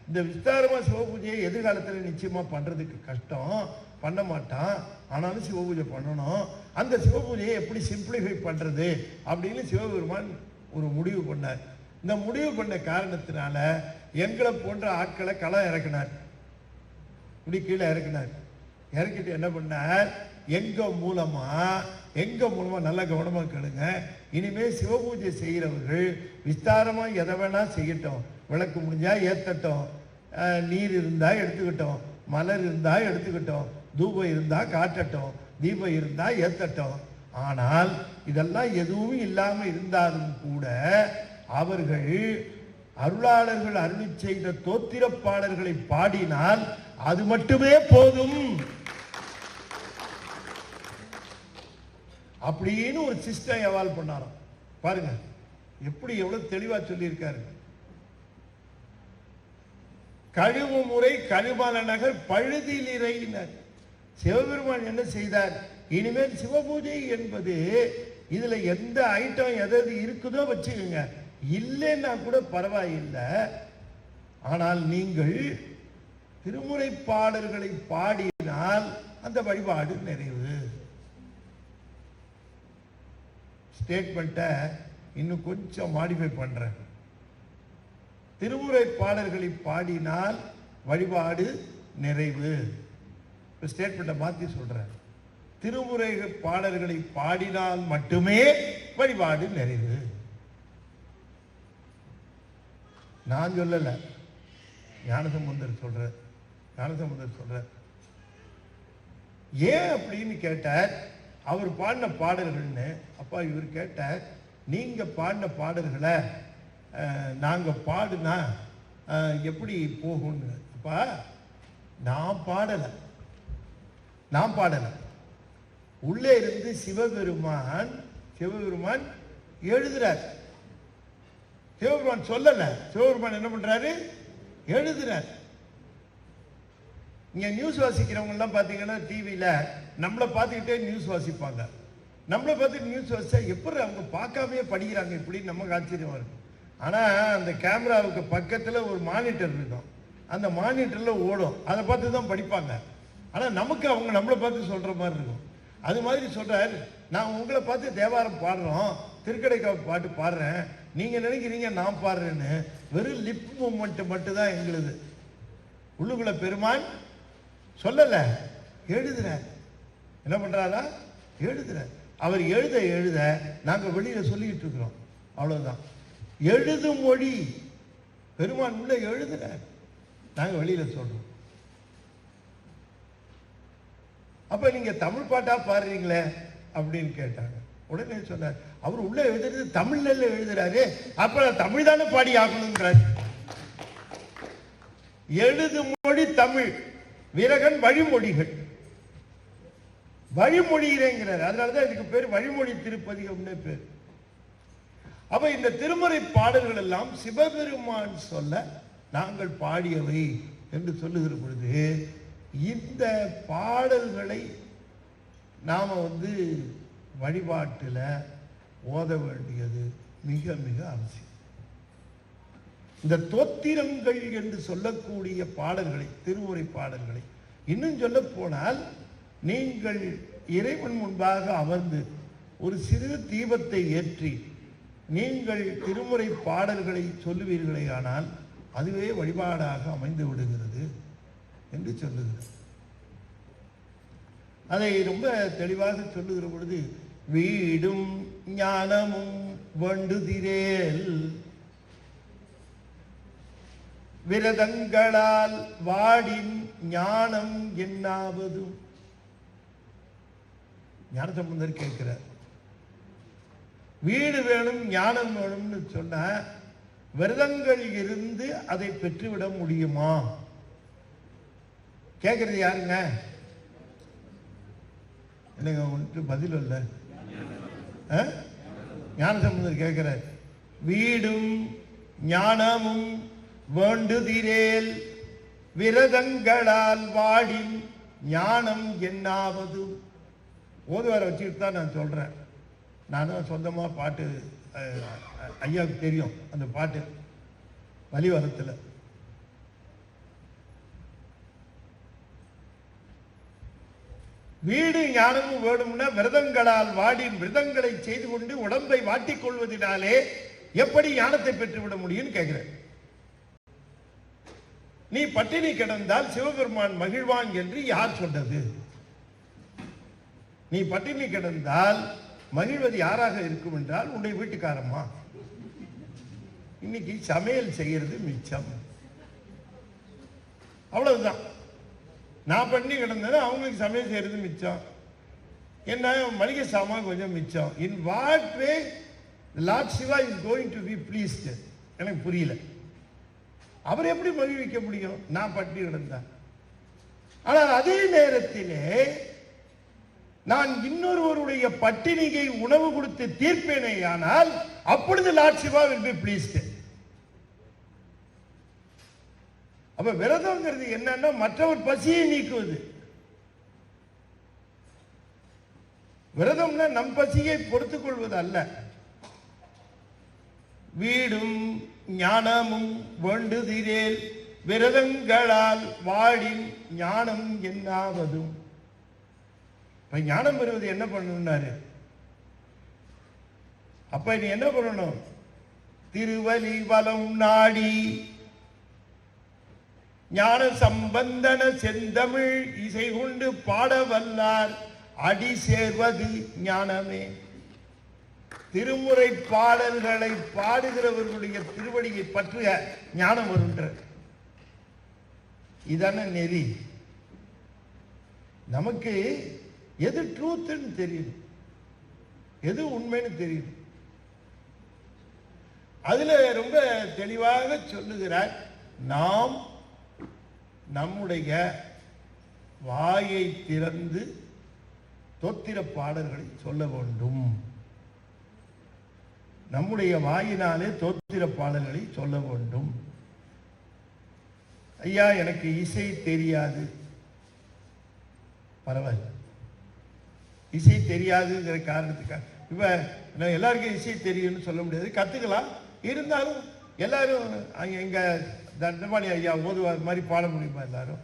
இந்த விஸ்தாரமா சிவபூஜையை எதிர்காலத்தில் நிச்சயமா பண்றதுக்கு கஷ்டம், பண்ண மாட்டான். ஆனாலும் சிவபூஜை பண்ணணும். அந்த சிவபூஜையை எப்படி சிம்பிளிஃபை பண்றது அப்படின்னு சிவபெருமான் ஒரு முடிவு பண்ணார். இந்த முடிவு பண்ண காரணத்தினால எங்களை போன்ற ஆட்களை களம் இறக்கினார். இப்படி கீழே இறக்கினார். இறக்கிட்டு என்ன பண்ணார்? எங்க மூலமா நல்ல கவனமா கேளுங்க. இனிமே சிவபூஜை செய்யறவர்கள் விஸ்தாரமா எதை வேணா செய்யட்டும். விளக்கு முடிஞ்சா ஏத்தட்டும், நீர் இருந்தா எடுத்துக்கிட்டோம், மலர் இருந்தா எடுத்துக்கிட்டோம், தூபம் இருந்தா காட்டட்டும், தீபம் இருந்தா ஏத்தட்டும். ஆனால் இதெல்லாம் எதுவும் இல்லாம இருந்தாலும் கூட அவர்கள் அருளாளர்கள் அருளி செய்த தோத்திரப்பாடல்களை பாடினால் அது மட்டுமே போதும் அப்படின்னு ஒரு சிஸ்டம் எவால்வ் பண்ணாராம். பாருங்க எப்படி எவ்வளவு தெளிவா சொல்லியிருக்காரு. கழுவு முறை கழுமல நகர் பழுதிலிறையினர். சிவபெருமான் என்ன செய்தார்? இனிமேல் சிவபூஜை என்பது இதுல எந்த ஐட்டம் எதாவது இருக்குதோ வச்சுக்கோங்க, இல்லைன்னா கூட பரவாயில்லை. ஆனால் நீங்கள் திருமுறை பாடல்களை பாடினால் அந்த வழிபாடு நிறைவு. ஸ்டேட்மெண்ட்டை இன்னும் கொஞ்சம் மாடிஃபை பண்றேன். திருமுறை பாடல்களை பாடினால் வழிபாடு நிறைவு. ஸ்டேட்மெண்ட்டை மாற்றி சொல்றேன். திருமுறை பாடல்களை பாடினால் மட்டுமே வழிபாடு நிறைவு. நான் சொல்லல, ஞானசம்பந்தர் சொல்ற. ஏன் அப்படின்னு கேட்டார். அவர் பாடின பாடல்கள்னு. அப்பா இவர் கேட்டார், நீங்க பாடின பாடல்களை நாங்க பாடுனா எப்படி போகும்னு. அப்பா நான் பாடல உள்ளே இருந்து சிவபெருமான் எழுதுறார். சிவபெருமான் சொல்லல. சிவபெருமான் என்ன பண்றாரு? எழுதுறார். இங்க நியூஸ் வாசிக்கிறவங்க எல்லாம் பாத்தீங்கன்னா டிவியில நம்மளை பார்த்துக்கிட்டே நியூஸ் வாசிப்பாங்க. நம்மளை பார்த்து நியூஸ் வச்சா எப்படி அவங்க பார்க்காமே படிக்கிறாங்க இப்படின்னு நமக்கு ஆச்சரியமா இருக்கும். ஆனால் அந்த கேமராவுக்கு பக்கத்தில் ஒரு மானிட்டர் இருக்கும், அந்த மானிட்டரில் ஓடும், அதை பார்த்து தான் படிப்பாங்க. ஆனால் நமக்கு அவங்க நம்மளை பார்த்து சொல்கிற மாதிரி இருக்கும். அது மாதிரி சொல்கிறார், நான் உங்களை பார்த்து தேவாரம் பாடுறோம், திருக்கடைக்காவு பாட்டு பாடுறேன், நீங்கள் நினைக்கிறீங்க நான் பாடுறேன்னு. வெறும் லிப் மூமெண்ட் மட்டும்தான் எங்களுது. உள்ளுக்குள்ள பெருமான் சொல்லலை, எழுதுற. என்ன பண்ணுறாரா? எழுதுற. அவர் எழுத எழுத நாங்கள் வெளியில் சொல்லிக்கிட்டு இருக்கிறோம், அவ்வளோதான். எழுதும் மொழி பெருமான் உள்ள எழுதுற, நாங்கள் வெளியில் சொல்கிறோம். அப்போ நீங்கள் தமிழ் பாட்டாக பாடுறீங்களே அப்படின்னு கேட்டாங்க. உடனே சொன்னார், அவர் உள்ள எழுதுறது தமிழ்ல எழுதுறாரு, அப்ப தமிழ் தானே பாடி ஆகணுங்கிறார். எழுது மொழி தமிழ், வீரகன் வழிமொழிகள், வழிமொழிகிறேங்கிறார். அதனாலதான் இதுக்கு பேர் வழிமொழி திருப்பதிகம்னு பேர். அப்ப இந்த திருமுறை பாடல்கள் எல்லாம் சிவபெருமான் சொல்ல நாங்கள் பாடியவை என்று சொல்லுகிற பொழுது இந்த பாடல்களை நாம வழிபாட்டில் ஓத வேண்டியது மிக மிக அவசியம். இந்த தோத்திரங்கள் என்று சொல்லக்கூடிய பாடல்களை, திருமுறை பாடல்களை, இன்னும் சொல்ல போனால் நீங்கள் இறைவன் முன்பாக அமர்ந்து ஒரு சிறு தீபத்தை ஏற்றி நீங்கள் திருமுறை பாடல்களை சொல்லுவீர்களே, ஆனால் அதுவே வழிபாடாக அமைந்து விடுகிறது என்று சொல்லுகிறது. அதை ரொம்ப தெளிவாக சொல்லுகிற பொழுது, வீடும் ஞானமும் வண்டுதிரேல் விரதங்களால் வாடின் ஞானம் என்னாவதும். ஞானசம்பந்தர் கேட்கிறார், வீடு வேணும் ஞானம் வேணும்னு சொன்ன விரதங்கள் இருந்து அதை பெற்றுவிட முடியுமா? கேட்கறது யாருங்க? என்னங்க ஒன்று பதில் இல்லை. ஞானசம்பந்தர் கேட்கிறார், வீடும் ஞானமும் வேண்டுதிரேல் விரதங்களால் வாடின் ஞானம் என்னாவது. ஓதுவார வச்சுக்கிட்டு தான் நான் சொல்றேன். நானும் சொந்தமா பாட்டு, ஐயாவுக்கு தெரியும் அந்த பாட்டு, வலிவரத்தில். வீடு ஞானமும் வேணும்னா விரதங்களால் வாடி, விரதங்களை செய்து கொண்டு உடம்பை வாட்டிக் கொள்வதனாலே எப்படி ஞானத்தை பெற்றுவிட முடியும் கேட்கிறேன். நீ பட்டினி கிடந்தால் சிவபெருமான் மகிழ்வான் என்று யார் சொன்னது? நீ பட்டினி கிடந்தால் மகிழ்வது யாராக இருக்கும் என்றால் உன்னுடைய வீட்டுக்காரம்மா. இன்னைக்கு சமையல் செய்யறது மிச்சம், அவ்வளவுதான். நான் பண்ணி கிடந்தேன்னா அவங்களுக்கு சமையல் செய்யறது மிச்சம், என்ன மளிகை சாமான் கொஞ்சம் மிச்சம். In what way Lord Shiva is going to be pleased? எனக்கு புரியல. அவர் எப்படி மகிழ்விக்க முடியும் நான் பட்டி கிடந்தேன்? ஆனால் அதே நேரத்திலே நான் இன்னொருவருடைய பட்டினியை உணவு கொடுத்து தீர்ப்பேனே, ஆனால் அப்பொழுது Lord Shiva will be pleased. அப்ப விரதம்ங்கிறது என்னன்னா மற்றவர் பசியை நீக்குவது. விரதம்னா நம் பசியை பொறுத்துக் கொள்வது அல்ல. வீடும் ஞானமும் வேண்டுதிரேல் விரதங்களால் வாடின் ஞானம் என்னாவதும். இப்ப ஞானம் பெறுவது என்ன பண்ணணும்னாரு? அப்ப நீ என்ன பண்ணணும்? திருவலி வலம் நாடி ஞான சம்பந்தன செந்தமிழ் இசை கொண்டு பாட வல்லார் அடி சேர்வது ஞானமே. திருமுறை பாடல்களை பாடுகிறவர்களுடைய திருவடியை பற்றிய ஞானம் வருகின்ற இதான நெறி. நமக்கு எது ட்ரூத்னு தெரியுது, எது உண்மைன்னு தெரியுது. அதுல ரொம்ப தெளிவாக சொல்லுகிறார், நாம் நம்முடைய வாயை திறந்து தோத்திர பாடல்களை சொல்ல வேண்டும். நம்முடைய வாயினாலே தோத்திர பாடல்களை சொல்ல வேண்டும். ஐயா எனக்கு இசை தெரியாது, பரவாயில்ல. இசை தெரியாதுங்கிற காரணத்துக்காக இப்போ நான் எல்லாருக்கும் இசை தெரியும்னு சொல்ல முடியாது, கற்றுக்கலாம். இருந்தாலும் எல்லாரும் எங்கள் தண்டபாணி ஐயா ஓதுவார் மாதிரி பாட முடியுமா எல்லாரும்?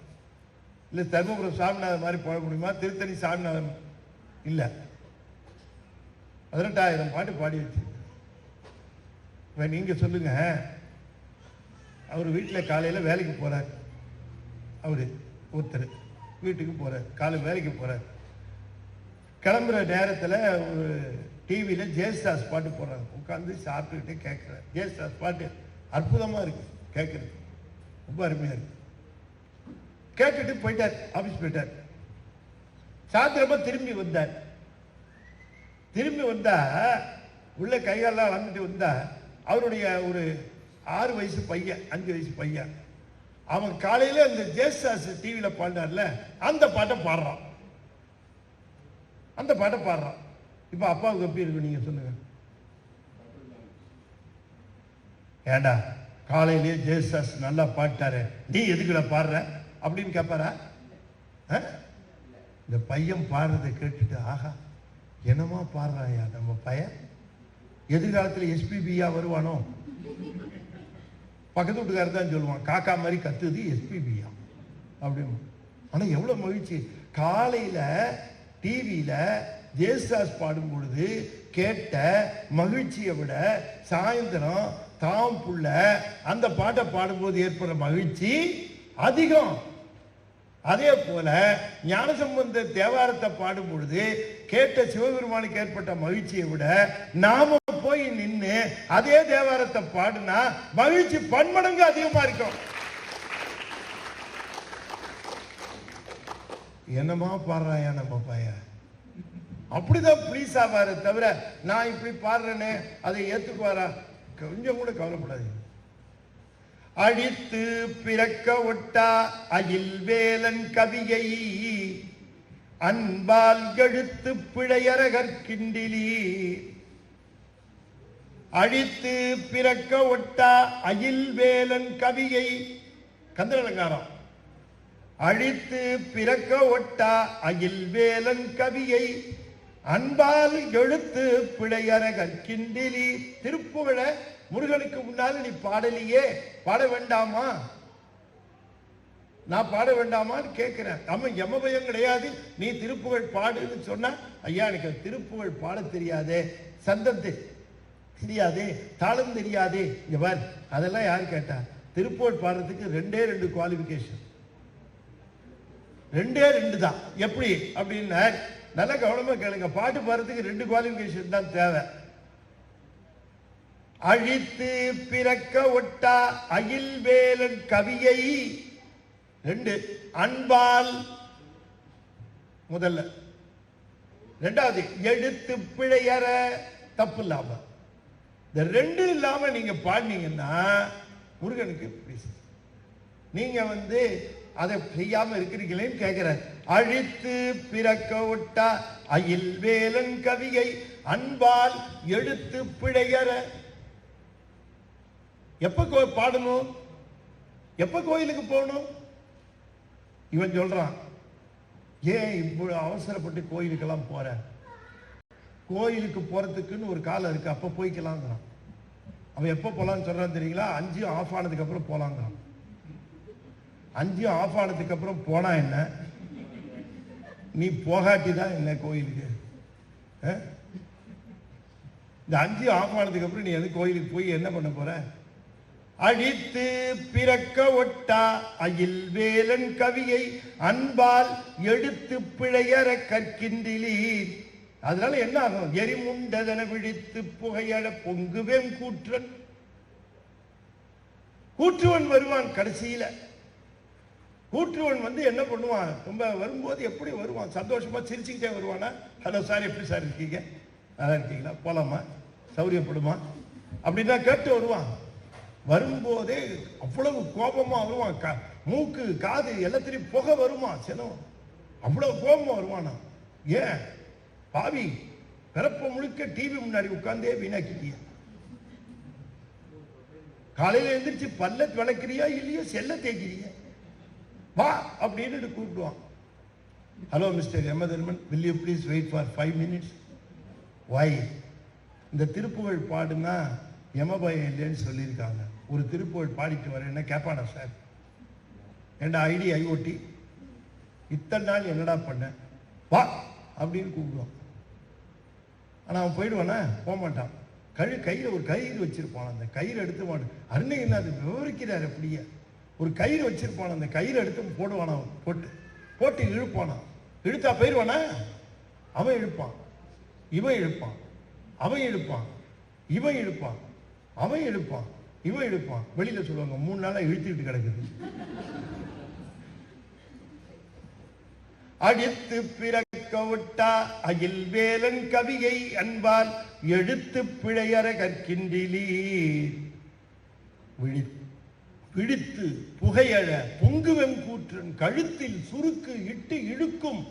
இல்லை தர்மபுரம் சாமிநாதன் மாதிரி பாட முடியுமா? திருத்தணி சாமிநாதன் இல்லை, 18,000 பாட்டு பாடி வச்சு. இப்போ நீங்கள் சொல்லுங்க, அவர் வீட்டில் காலையில் வேலைக்கு போகிறார், அவர் ஒருத்தர் வீட்டுக்கு போகிறார், காலை வேலைக்கு போகிறார். கிளம்புற நேரத்தில் ஒரு டிவியில் ஜெயஸ்தாஸ் பாட்டு போடுறாங்க, உட்காந்து சாப்பிட்டுக்கிட்டே கேட்குறாரு. ஜெயஸ்தாஸ் பாட்டு அற்புதமாக இருக்குது, கேட்குறது ரொம்ப அருமையாக இருக்குது. கேட்டுட்டு போயிட்டார், ஆஃபீஸ் போயிட்டார். சாயந்தரமா திரும்பி வந்தார். திரும்பி வந்தா உள்ள கைகாலெல்லாம் வந்துட்டு வந்தா அவருடைய ஒரு 6 வயசு பையன், 5 வயசு பையன், அவன் காலையில அந்த ஜேசாஸ் டிவியில பாடினார்ல அந்த பாட்டை பாடுறான், அந்த பாட்டை பாடுறான். இப்ப அப்பாவுக்கு எப்படி இருக்கு நீங்க சொல்லுங்க? ஏண்டா காலையிலேயே ஜேசாஸ் நல்லா பாட்டாரு, நீ எதுக்குள்ள பாடுற அப்படின்னு கேட்பாரா? இந்த பையன் பாடுறதை கேட்டுட்டு ஆஹா என்னமா பாடுறாயா நம்ம பையன், எதிர்காலத்தில் எஸ்பிபியா வருவானோ? பக்கத்து வீட்டுக்காரர் தான் சொல்லுவான், காக்கா மாதிரி கத்துது எஸ்பிபியா அப்படின்னு. ஆனா எவ்வளவு மகிழ்ச்சி, காலையில டிவியில ஜேசாஸ் பாடும் பொழுது கேட்ட மகிழ்ச்சியை விட சாயந்தரம் தாம் புள்ள அந்த பாட்டை பாடும்போது ஏற்படுற மகிழ்ச்சி அதிகம். அதே போல ஞானசம்பந்த தேவாரத்தை பாடும் பொழுது கேட்ட சிவபெருமானுக்கு ஏற்பட்ட மகிழ்ச்சியை விட நாம போய் நின்று அதே தேவாரத்தை பாடுனா மகிழ்ச்சி பன்மடங்கு அதிகமா இருக்கும். என்னமா பாடுறாயா நம்ம பையன், அப்படிதான் ப்ளீஸ் ஆவாரு தவிர நான் இப்படி பாடுறேனே அதை ஏத்துக்குவாரா? கொஞ்சம் கூட கவலைப்படாது. அழித்து பிறக்க ஒட்டா அயில் வேலன் கவியை அன்பால் எழுத்து பிழையற கற்கிண்டிலி. அழித்து பிறக்க ஒட்டா அயில் வேலன் கவியை, கந்தர் அலங்காரம். அழித்து பிறக்க ஒட்டா அயில் வேலன் கவியை அன்பால் எழுத்து பிழையற கற்கிண்டிலி. திருப்புகழ முருகனுக்கு முன்னால் நீ பாடலையே, பாட வேண்டாமா? நான் பாட வேண்டாமான்னு கேட்கிறேன். நம்ம எம பயம் கிடையாது, நீ திருப்புகழ் பாடுன்னு சொன்னா ஐயா எனக்கு திருப்புகழ் பாட தெரியாதே, சந்தம் தெரியாதே, தாளம் தெரியாதே. இங்க பார், அதெல்லாம் யாரு கேட்டா? திருப்புகழ் பாடுறதுக்கு 2 குவாலிபிகேஷன், 2 தான். எப்படி அப்படின்னா நல்லா கவனமா கேளுங்க, பாட்டு பாடுறதுக்கு 2 குவாலிபிகேஷன் தான் தேவை. அழித்து பிறக்க ஒட்டா அயில் வேலன் கவியை 2, அன்பால் முதல்ல, 2வது எழுத்து பிழையற தப்பு இல்லாம. இந்த 2 இல்லாம நீங்க பாடினீங்கன்னா முருகனுக்கு நீங்க அதை செய்யாம இருக்கிறீங்களேன்னு கேட்கிற. அழித்து பிறக்க ஒட்டா அயில் வேலன் கவியை அன்பால் எழுத்து பிழையற. எப்ப பாடணும், எப்ப கோயிலுக்கு போகணும்? இவன் சொல்றான், ஏன் இவ்வளவு அவசரப்பட்டு கோயிலுக்கெல்லாம் போற? கோயிலுக்கு போறதுக்குன்னு ஒரு காலம் இருக்கு, அப்ப போய்க்கலாங்கிறான். அவன் எப்ப போலான்னு சொல்றான் தெரியுங்களா? 5 ஆஃப் ஆனதுக்கு அப்புறம் போலாங்கிறான். 5 ஆஃப் ஆனதுக்கு அப்புறம் போனா என்ன, நீ போகாட்டி தான் என்ன கோயிலுக்கு? இந்த 5 ஆஃப் ஆனதுக்கு அப்புறம் நீ கோயிலுக்கு போய் என்ன பண்ண போற? அழித்து பிறக்க ஒட்டா அயில் வேலன் கவியை அன்பால் எடுத்து பிழையற கற்கின்றிலி. அதனால என்ன ஆகும்? எரிமுண்டதன விழித்து புகையட பொங்குவேம் கூற்றன். கூற்றுவன் வருவான் கடைசியில. கூற்றுவன் என்ன பண்ணுவான்? ரொம்ப வரும்போது எப்படி வருவான்? சந்தோஷமா சிரிச்சுக்கிட்டே வருவானா? ஹலோ சார், எப்படி சார் இருக்கீங்க? நல்லா இருக்கீங்களா? போலாமா? சௌரியப்படுமா? அப்படின்னா கேட்டு வருவான். வரும்போதே அவ்வளவு கோபமா வருவான். மூக்கு காது எல்லாத்திலையும் புகை வருமா? சினம் அவ்வளவு கோபமா வருவானா? ஏன் பாவி, பிறப்ப முழுக்க டிவி முன்னாடி உட்கார்ந்தே வீணாக்கிட்டிய. காலையில எழுந்திரிச்சு பல்ல விளக்குறியா இல்லையோ செல்ல தேய்க்கிறிய, வா அப்படின்னு கூப்பிடுவான். Hello mister Yamadharman, will you please wait for 5 minutes? Why? இந்த திருப்புகழ் பாடுனா யமபயம் இல்லைன்னு சொல்லியிருக்காங்க. ஒரு திருப்புகழ் பாடிட்டு வரேன்னா கேட்பானா சார்? ஏண்டா ஐடி ஐஓடி இத்தனை நாள் என்னடா பண்ண வா அப்படின்னு கூப்பிடுவான். ஆனால் அவன் போயிடுவானா? போக மாட்டான். கையில் ஒரு கயிறு வச்சிருப்பான். அந்த கயிறு எடுத்து மாட்டான். அருணகிரி அது விவரிக்கிறார். அப்படியே ஒரு கயிறு வச்சிருப்பான். அந்த கயிறு எடுத்து போடுவானா, போட்டு இழுப்பானா. இழுத்தா போயிடுவானா? அவன் இழுப்பான், இவன் இழுப்பான், அவன் இழுப்பான், இவன் இழுப்பான், அவன் இழுப்பான், இவன் இழுப்பான். வெளியில சொல்லுவாங்க 3 நாளா இழுத்துக்கிட்டு கிடக்குது. அடித்து பிறக்க விட்டா அகில் வேலன் கவியை அன்பால் எழுத்து பிழையற கற்கின்றீர். விழித்து புகையழ பொங்குவெம் கூற்றன் கழுத்தில் சுருக்கு இட்டு இழுக்கும்.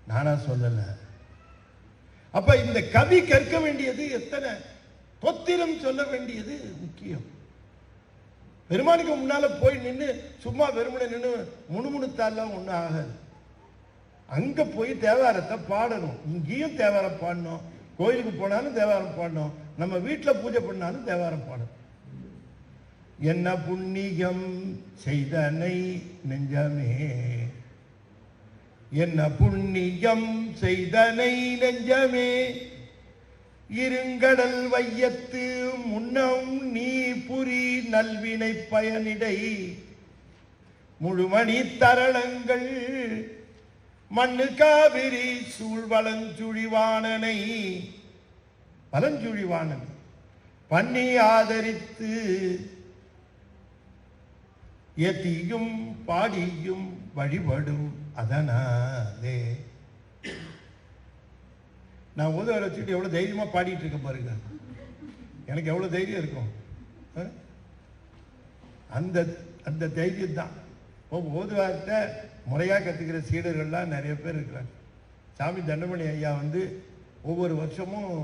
நானா சொல்லல. அப்ப இந்த கவி கற்க வேண்டியது எத்தனை, தொத்திரம் சொல்ல வேண்டியது முக்கியம். பெருமானுக்கு முன்னால போய் நின்று சும்மா வெறுமனை நின்று முணுமுணுத்தாலாம் ஒன்றும் ஆகாது. அங்க போய் தேவாரத்தை பாடணும். இங்கேயும் தேவாரம் பாடணும், கோயிலுக்கு போனாலும் தேவாரம் பாடணும், நம்ம வீட்டில் பூஜை பண்ணாலும் தேவாரம் பாடணும். என்ன புண்ணியம் செய்தனை நெஞ்சமே, என்ன புண்ணியம் செய்தனை நெஞ்சமே, இருங்கடல் வையத்து முன்னம் நீ புரி நல்வினை பயனிடை, முழுமணி தரளங்கள் மண்ணு காவிரி சூழ்வலஞ்சுழிவானனை, வலஞ்சுழிவானன் பண்ணி ஆதரித்து எத்தியும் பாடியும் வழிபடும் அதனாலே. நான் உதவ வச்சுட்டு எவ்வளோ தைரியமாக பாடிட்டு இருக்கேன் பாருங்க. எனக்கு எவ்வளோ தைரியம் இருக்கும். அந்த அந்த தைரியம் தான். ஓதுவார்கிட்ட முறையாக கற்றுக்கிற சீடர்கள்லாம் நிறைய பேர் இருக்கிறாங்க. சாமி தண்டமணி ஐயா ஒவ்வொரு வருஷமும்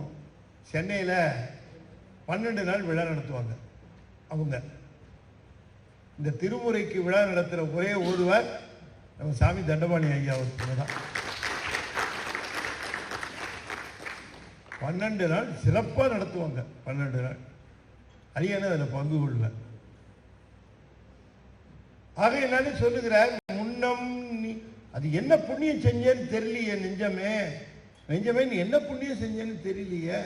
சென்னையில் 12 நாள் விழா நடத்துவாங்க. அவங்க இந்த திருமுறைக்கு விழா நடத்துகிற ஒரே ஓதுவார் நம்ம சாமி தண்டமணி ஐயா தான். 12 நாள் சிறப்பாக நடத்துவாங்க. 12 நாள் அரியணை அதில் பங்கு கொள்வேன். ஆக என்னாலே சொல்லுகிறார், முன்னம் நீ அது என்ன புண்ணியம் செஞ்சேன்னு தெரியலையே நெஞ்சமே, நெஞ்சமே நீ என்ன புண்ணியம் செஞ்சேன்னு தெரியலையே,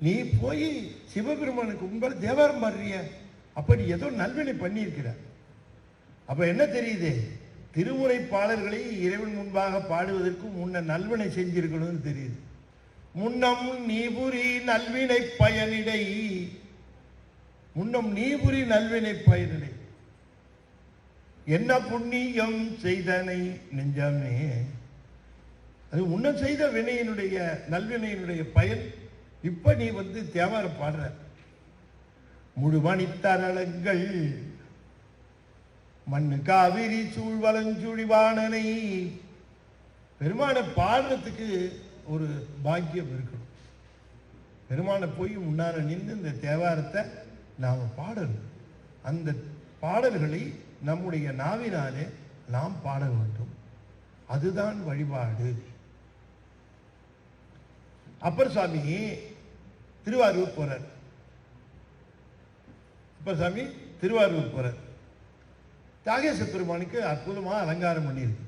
நீ போய் சிவபெருமானுக்கு முன்பாக தேவாரம் பாடுறிய, அப்ப நீ ஏதோ நல்வினை பண்ணியிருக்கிற. அப்ப என்ன தெரியுது, திருமுறை பாடல்களை இறைவன் முன்பாக பாடுவதற்கு முன்ன நல்வினை செஞ்சிருக்கணும்னு தெரியுது. முன்னம் நீபுரி நல்வினை பயனிடை, முன்னம் நீபுரி நல்வினை பயனிடை, என்ன புண்ணியம் செய்தனை நெஞ்சமே. அது முன்ன செய்த வினையினுடைய நல்வினையினுடைய பயன். இப்ப நீ தேவாரம் பாடுற. முழுமணித்தரளங்கள் மண்ணு காவிரி சூழ்வலஞ்சுழிவானனை. பெருமானை பாடுறதுக்கு ஒரு பாக்கியம் இருக்கணும். பெருமானை போய் முன்னால நின்று இந்த தேவாரத்தை நாம் பாடணும். அந்த பாடல்களை நம்முடைய நாவினாலே நாம் பாட வேண்டும். அதுதான் வழிபாடு. அப்பர் சுவாமி திருவாரூர் போறார். அப்பர் சுவாமி திருவாரூர் போறார். தியாகேச பெருமானுக்கு அற்புதமா அலங்காரம் பண்ணியிருக்கு.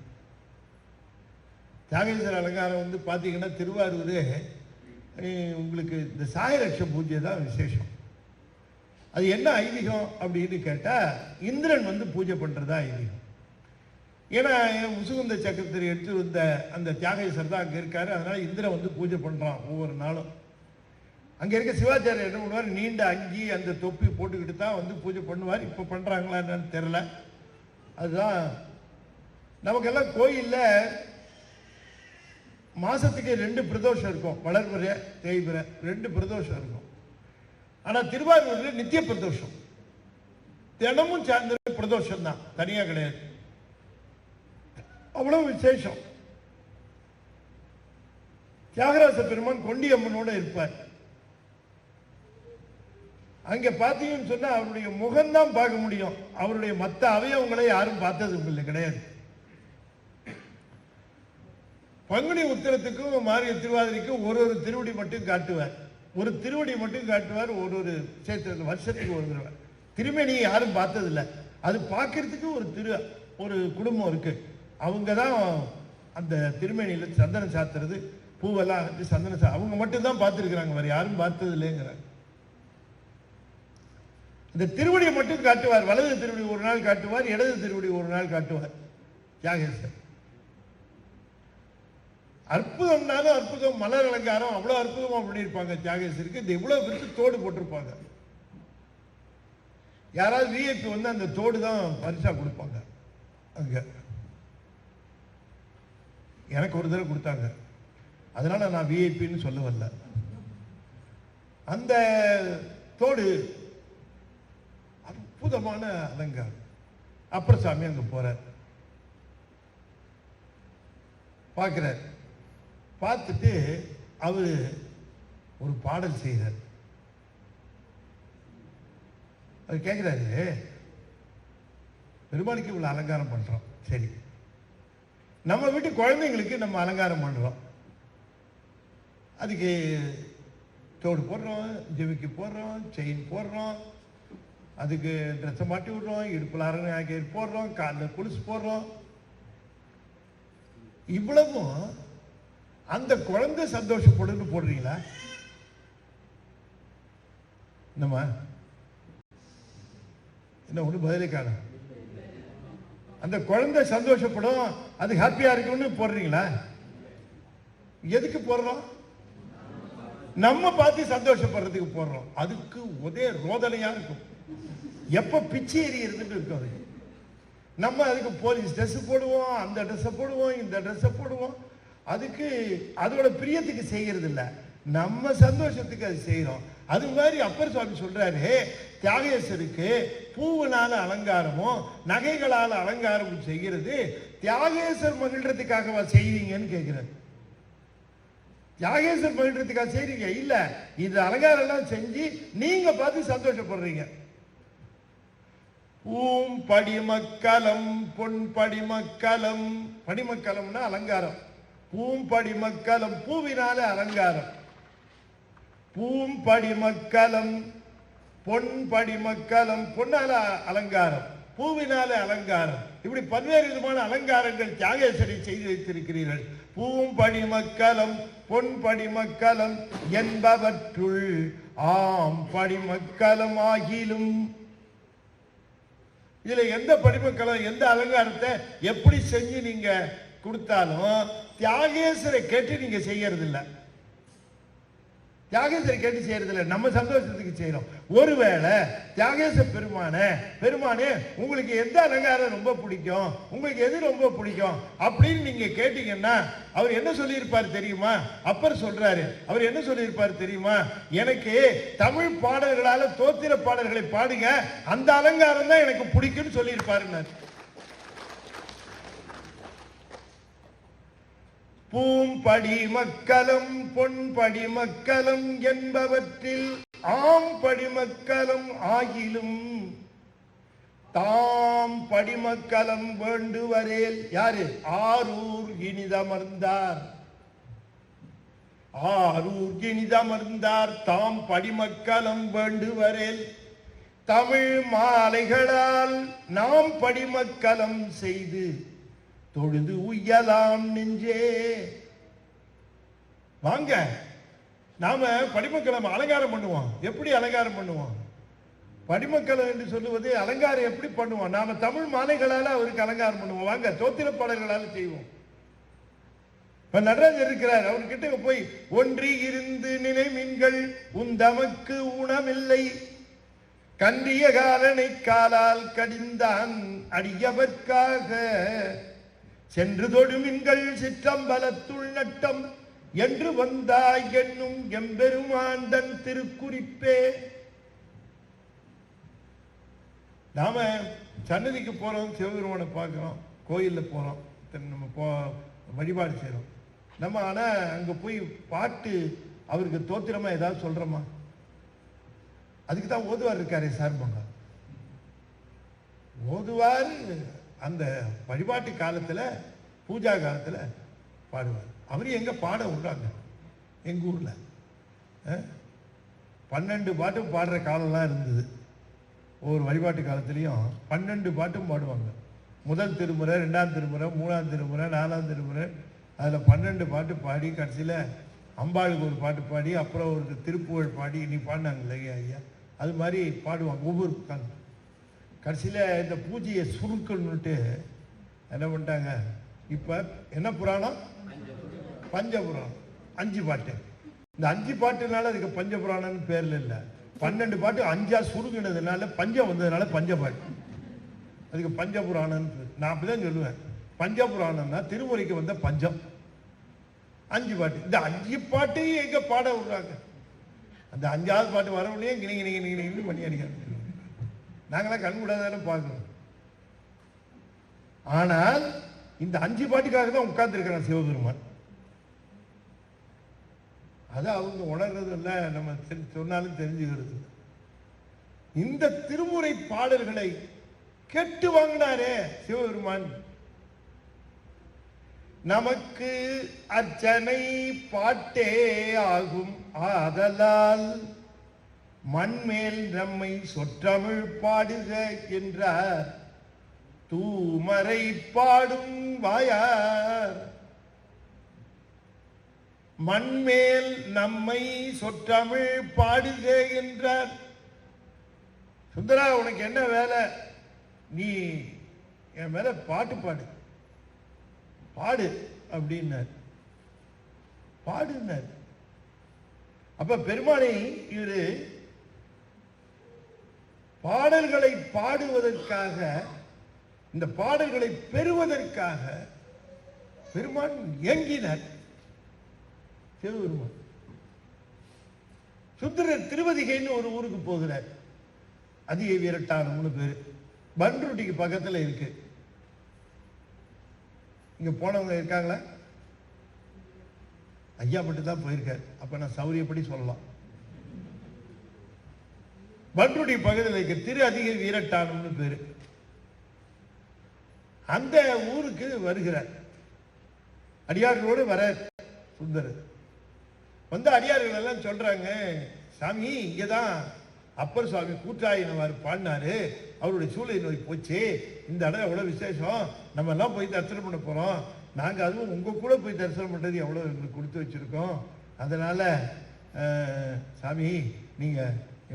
தியாகேசர் அலங்காரம் பார்த்தீங்கன்னா திருவாரூர் உங்களுக்கு இந்த சாயலட்ச பூஜை தான் விசேஷம். அது என்ன ஐதீகம் அப்படின்னு கேட்டால், இந்திரன் பூஜை பண்ணுறதா ஐதீகம். ஏன்னா முசுகுந்த சக்கரத்தை எடுத்து வந்த அந்த தியாகேசர் தான் அங்கே இருக்காரு. அதனால இந்திரன் பூஜை பண்ணுறான் ஒவ்வொரு நாளும். அங்கே இருக்க சிவாச்சாரியர் என்ன பண்ணுவார், நீண்ட அங்கி அந்த தொப்பி போட்டுக்கிட்டு தான் பூஜை பண்ணுவார். இப்போ பண்ணுறாங்களா என்னன்னு தெரில. அதுதான் நமக்கெல்லாம் கோயிலில் மாதத்துக்கு 2 பிரதோஷம் இருக்கும். வளர்பிறை தேய்பிறை 2 பிரதோஷம் இருக்கும். ஆனால் திருவாரூரில் நித்திய பிரதோஷம், தினமும் சார்ந்த பிரதோஷம் தான், தனியாக கிடையாது. அவ்வளவு விசேஷம். தியாகராஜ பெருமான் கொண்டியம்மனோட இருப்பார். அங்க பார்த்தீங்கன்னு சொன்னா அவருடைய முகம்தான் பார்க்க முடியும். அவருடைய மற்ற அவயவங்களை யாரும் பார்த்தது இல்லை, கிடையாது. பங்குனி உத்திரத்துக்கும் மாரிய திருவாதிரைக்கும் ஒரு திருவடி மட்டும் காட்டுவார். ஒரு திருவடி மட்டும் காட்டுவார். ஒரு சேத்திரத்தில் வருஷத்துக்கு ஒரு தடவை. திருமணி யாரும் பார்த்ததில்லை. அது பார்க்கறதுக்கு ஒரு குடும்பம் இருக்கு. அவங்க தான் அந்த திருமணியில் சந்தனம் சாத்துறது, பூவெல்லாம் சந்தனம் அவங்க மட்டும்தான் பார்த்துருக்குறாங்க, வேற யாரும் பார்த்தது இல்லைங்கிறாங்க. இந்த திருவடியை மட்டும் காட்டுவார். வலது திருவடி ஒரு நாள் காட்டுவார், இடது திருவடி ஒரு நாள் காட்டுவார் தியாகேசர். அற்புதம்னாலும் அற்புதம். மலர் அலங்காரம் அவ்வளவு அற்புதமா பண்ணியிருப்பாங்க தியாகேசருக்கு. இந்த இவ்வளவு பெருசு தோடு போட்டிருப்பாங்க. யாராவது விஐபி வந்து அந்த தோடு தான் பரிசா கொடுப்பாங்க. அங்க எனக்கு ஒரு தடவை கொடுத்தாங்க. அதனால நான் விஐபின்னு சொல்ல வரல. அந்த தோடு அற்புதமான அலங்காரம். அப்புறம் சாமி அங்க போறார், பார்க்கிறார். பார்த்துட்டு அவரு ஒரு பாடல் செய்கிறார். அவர் கேட்கிறாரு, பெருமாளுக்கு இவ்வளவு அலங்காரம் பண்றோம், சரி, நம்ம வீட்டு குழந்தைங்களுக்கு நம்ம அலங்காரம் பண்றோம், அதுக்கு தோடு போடுறோம், ஜெவிக்கு போடுறோம், செயின் போடுறோம், அதுக்கு ட்ரெஸ்ஸை மாட்டி விடுறோம், இடுப்பில் அரங்க போடுறோம், காலில் கொலுசு போடுறோம். இவ்வளவும் அந்த குழந்தை சந்தோஷப்படுன்னு போடுறீங்களா? என்னம்மா என்ன ஒண்ணு பதிலே காணும். அந்த குழந்தை சந்தோஷப்படும், அது ஹாப்பியா இருக்குன்னு போடுறீங்களா? எதுக்கு போடுறோம்? நம்ம பார்த்து சந்தோஷப்படுறதுக்கு போடுறோம். அதுக்கு ஒரே ரோதனையா இருக்கும். எப்ப பிச்சை எறியறதுன்னு இருக்கும். அதுக்கு நம்ம அதுக்கு போலீஸ் ட்ரெஸ் போடுவோம், அந்த ட்ரெஸ்ஸை போடுவோம், இந்த ட்ரெஸ்ஸை போடுவோம். அதுக்கு அதோட பிரியத்துக்கு செய்யறது இல்லை, நம்ம சந்தோஷத்துக்கு அது செய்யறோம். அது மாதிரி அப்பர் சுவாமி சொல்றாரு, தியாகேசருக்கு பூவினால அலங்காரமும் நகைகளால அலங்காரமும் செய்கிறது தியாகேசர் மகிழ்றதுக்காகவா செய்வீங்கன்னு கேட்கிறார். தியாகேசர் மகிழ்றதுக்காக செய்றீங்க இல்ல, இது அலங்காரம் எல்லாம் செஞ்சு நீங்க பார்த்து சந்தோஷப்படுறீங்க. பூம் படிமக்கலம் பொன் படிமக்கலம். படிமக்கலம்னா அலங்காரம். பூம் படிமக்கலம் பூவினால அலங்காரம். பூம் படிமக்கலம் பொன் படிமக்கலம் பொன்னால அலங்காரம், பூவினால அலங்காரம். இப்படி பல்வேறு விதமான அலங்காரங்கள் தியாகேசரை செய்து வைத்திருக்கிறீர்கள். பூம் படிமக்கலம் பொன் படிமக்கலம் என்பவற்றுள் ஆம் படிமக்கலம் ஆகிலும். இதுல எந்த படிமக்கலம் எந்த அலங்காரத்தை எப்படி செஞ்சு நீங்க கொடுத்தாலும் தியாகேசரை கேட்டு நீங்க செய்யறது இல்லை. தியாகேசரை கேட்டு செய்யறது இல்லை, நம்ம சந்தோஷத்துக்கு செய்யறோம். ஒருவேளை தியாகேச பெருமானே உங்களுக்கு எந்த அலங்காரம் ரொம்ப பிடிக்கும், உங்களுக்கு எது ரொம்ப பிடிக்கும் அப்படின்னு நீங்க கேட்டீங்கன்னா அவர் என்ன சொல்லியிருப்பார் தெரியுமா? அப்பர் சொல்றாரு, அவர் என்ன சொல்லியிருப்பார் தெரியுமா? எனக்கு தமிழ் பாடல்களால தோத்திர பாடல்களை பாடுங்க, அந்த அலங்காரம் தான் எனக்கு பிடிக்கும்னு சொல்லியிருப்பாரு. பூம்படி மக்கலம் பொன்படி மக்கலம் என்பவற்றில் ஆம் படிமக்கலம் ஆகிலும் தாம் படிமக்கலம் வேண்டுவரேல். யாரு? ஆரூர் இனிதமர்ந்தார். ஆரூர் இனிதமர்ந்தார் தாம் படிமக்கலம் வேண்டுவரேல். தமிழ் மாலைகளால் நாம் படிமக்கலம் செய்து தொழுது உய்யலாம் நெஞ்சே. வாங்க, நாம படிமக்கலம் அலங்காரம் பண்ணுவோம். எப்படி அலங்காரம் பண்ணுவோம்? படிமக்கலம் என்று சொல்லுவது அலங்காரம் எப்படி பண்ணுவோம்? நாம தமிழ் மாலைகளால அவருக்கு அலங்காரம் பண்ணுவோம். வாங்க, தோத்திர பாடல்களால செய்வோம். இப்ப நடராஜர் இருக்கிறார், அவர்கிட்ட போய் ஒன்றி இருந்து நினை மீன்கள் உந்தமக்கு ஊனமில்லை, கன்றிய காலனை காலால் கடிந்தான் அடியவர்க்காக சென்று தொடுமின்கள் சிற்றம்பலத்துள் நட்டம் என்று வந்தாய் என்னும் எம்பெருமாண்டன் திருக்குறிப்பே. நாம சன்னதிக்கு போறோம், சிவபெருமானை பார்க்கிறோம், கோயில்ல போறோம், நம்ம வழிபாடு செய்யறோம். நம்ம ஆனா அங்க போய் பாட்டு அவருக்கு தோத்திரமா ஏதாவது சொல்றோமா? அதுக்கு தான் ஓதுவார் இருக்காரே சார்பாங்க. ஓதுவார் அந்த வழிபாட்டு காலத்துல பூஜா காலத்துல பாடுவார். அவர் எங்க பாட விடுறாங்க எங்க ஊர்ல 12 பாட்டும் பாடுற காலம்லாம் இருந்தது. ஒவ்வொரு வழிபாட்டு காலத்துலேயும் 12 பாட்டும் பாடுவாங்க. முதல் திருமுறை, 2ஆம் திருமுறை, 3ஆம் திருமுறை, 4ஆம் திருமுறை, அதில் 12 பாட்டு பாடி கடைசியில் அம்பாளுக்கு ஒரு பாட்டு பாடி அப்புறம் ஒரு திருப்புகழ் பாடி நீ பாடினாங்க இல்லையா ஐயா, அது மாதிரி பாடுவாங்க ஒவ்வொரு காலம். கடைசியில் இந்த பூஜையை சுருக்கணுன்ட்டு என்ன பண்ணிட்டாங்க, இப்போ என்ன புராணம், பஞ்சபுராணம், 5 பாட்டு. இந்த 5 பாட்டுனால அதுக்கு பஞ்சபுராணம்னு பேர்ல இல்லை, 12 பாட்டு 5ஆ சுருங்கினதுனால பஞ்சம் வந்ததுனால பஞ்சபாட்டு, அதுக்கு பஞ்சபுராணம்னு பேர். நான் அப்படிதான் சொல்லுவேன், பஞ்சபுராணம்னா திருமுறைக்கு வந்த பஞ்சம். 5 பாட்டு, இந்த 5 பாட்டையும் எங்க பாட விடுறாங்க. அந்த 5ஆவது பாட்டு வரவுலையே கிணி பண்ணி அடிக்கிறாங்க. நாங்களாம் கண்கூடாதானே பார்க்கணும். ஆனால் இந்த 5 பாட்டுக்காக தான் உட்கார்ந்துருக்கிறான் சிவபெருமான். அதை அவங்க உணர்றது இல்லை, நம்ம சொன்னாலும் தெரிஞ்சுக்கிறது. இந்த திருமுறை பாடல்களை கேட்டு வாங்கினாரே சிவபெருமான், நமக்கு அர்ச்சனை பாட்டே ஆகும் ஆதலால் மண்மேல் நம்மை சொற்றமிழ் பாடுக என்றார் தூமரை பாடும் வாயார். மண்மேல் நம்மை சொற்றமிழ் பாடுக என்றார். சுந்தரா, உனக்கு என்ன வேலை, நீ என் மேல பாட்டு பாடு பாடு அப்படின்னார். பாடுனார். அப்ப பெருமானை இவரு பாடல்களை பாடுவதற்காக, இந்த பாடல்களை பெறுவதற்காக பெருமான் ஏங்கினார். சிவபெருமான் சுந்தரர் திருவதிகைன்னு ஒரு ஊருக்கு போகிறார். அதிக வீரட்டானம்னு பேரு, பன்ருட்டிக்கு பக்கத்துல இருக்கு. இங்க போனவங்க இருக்காங்களா? ஐயா மட்டும் தான் போயிருக்காரு. அப்ப நான் சௌரியப்படி சொல்லலாம். பன்ருட்டி பகுதியில் இருக்க திரு அதிக வீரட்டானம்னு பேரு. அந்த ஊருக்கு வருகிறார். அடியார்களோடு வர சுந்தரர் வந்து அடியார்கள் எல்லாம் சொல்றாங்க, சாமி இங்கதான் அப்பர் சுவாமி கூற்றாயினவாறு பாடினாரு, அவருடைய சூளை நோய் போச்சு, இந்த இடம் எவ்வளவு விசேஷம், நம்ம எல்லாம் போய் தரிசனம் பண்ண போறோம், நாங்க அதுவும் உங்க கூட போய் தரிசனம் பண்றது எவ்வளவு எங்களுக்கு கொடுத்து வச்சிருக்கோம், அதனால சாமி நீங்க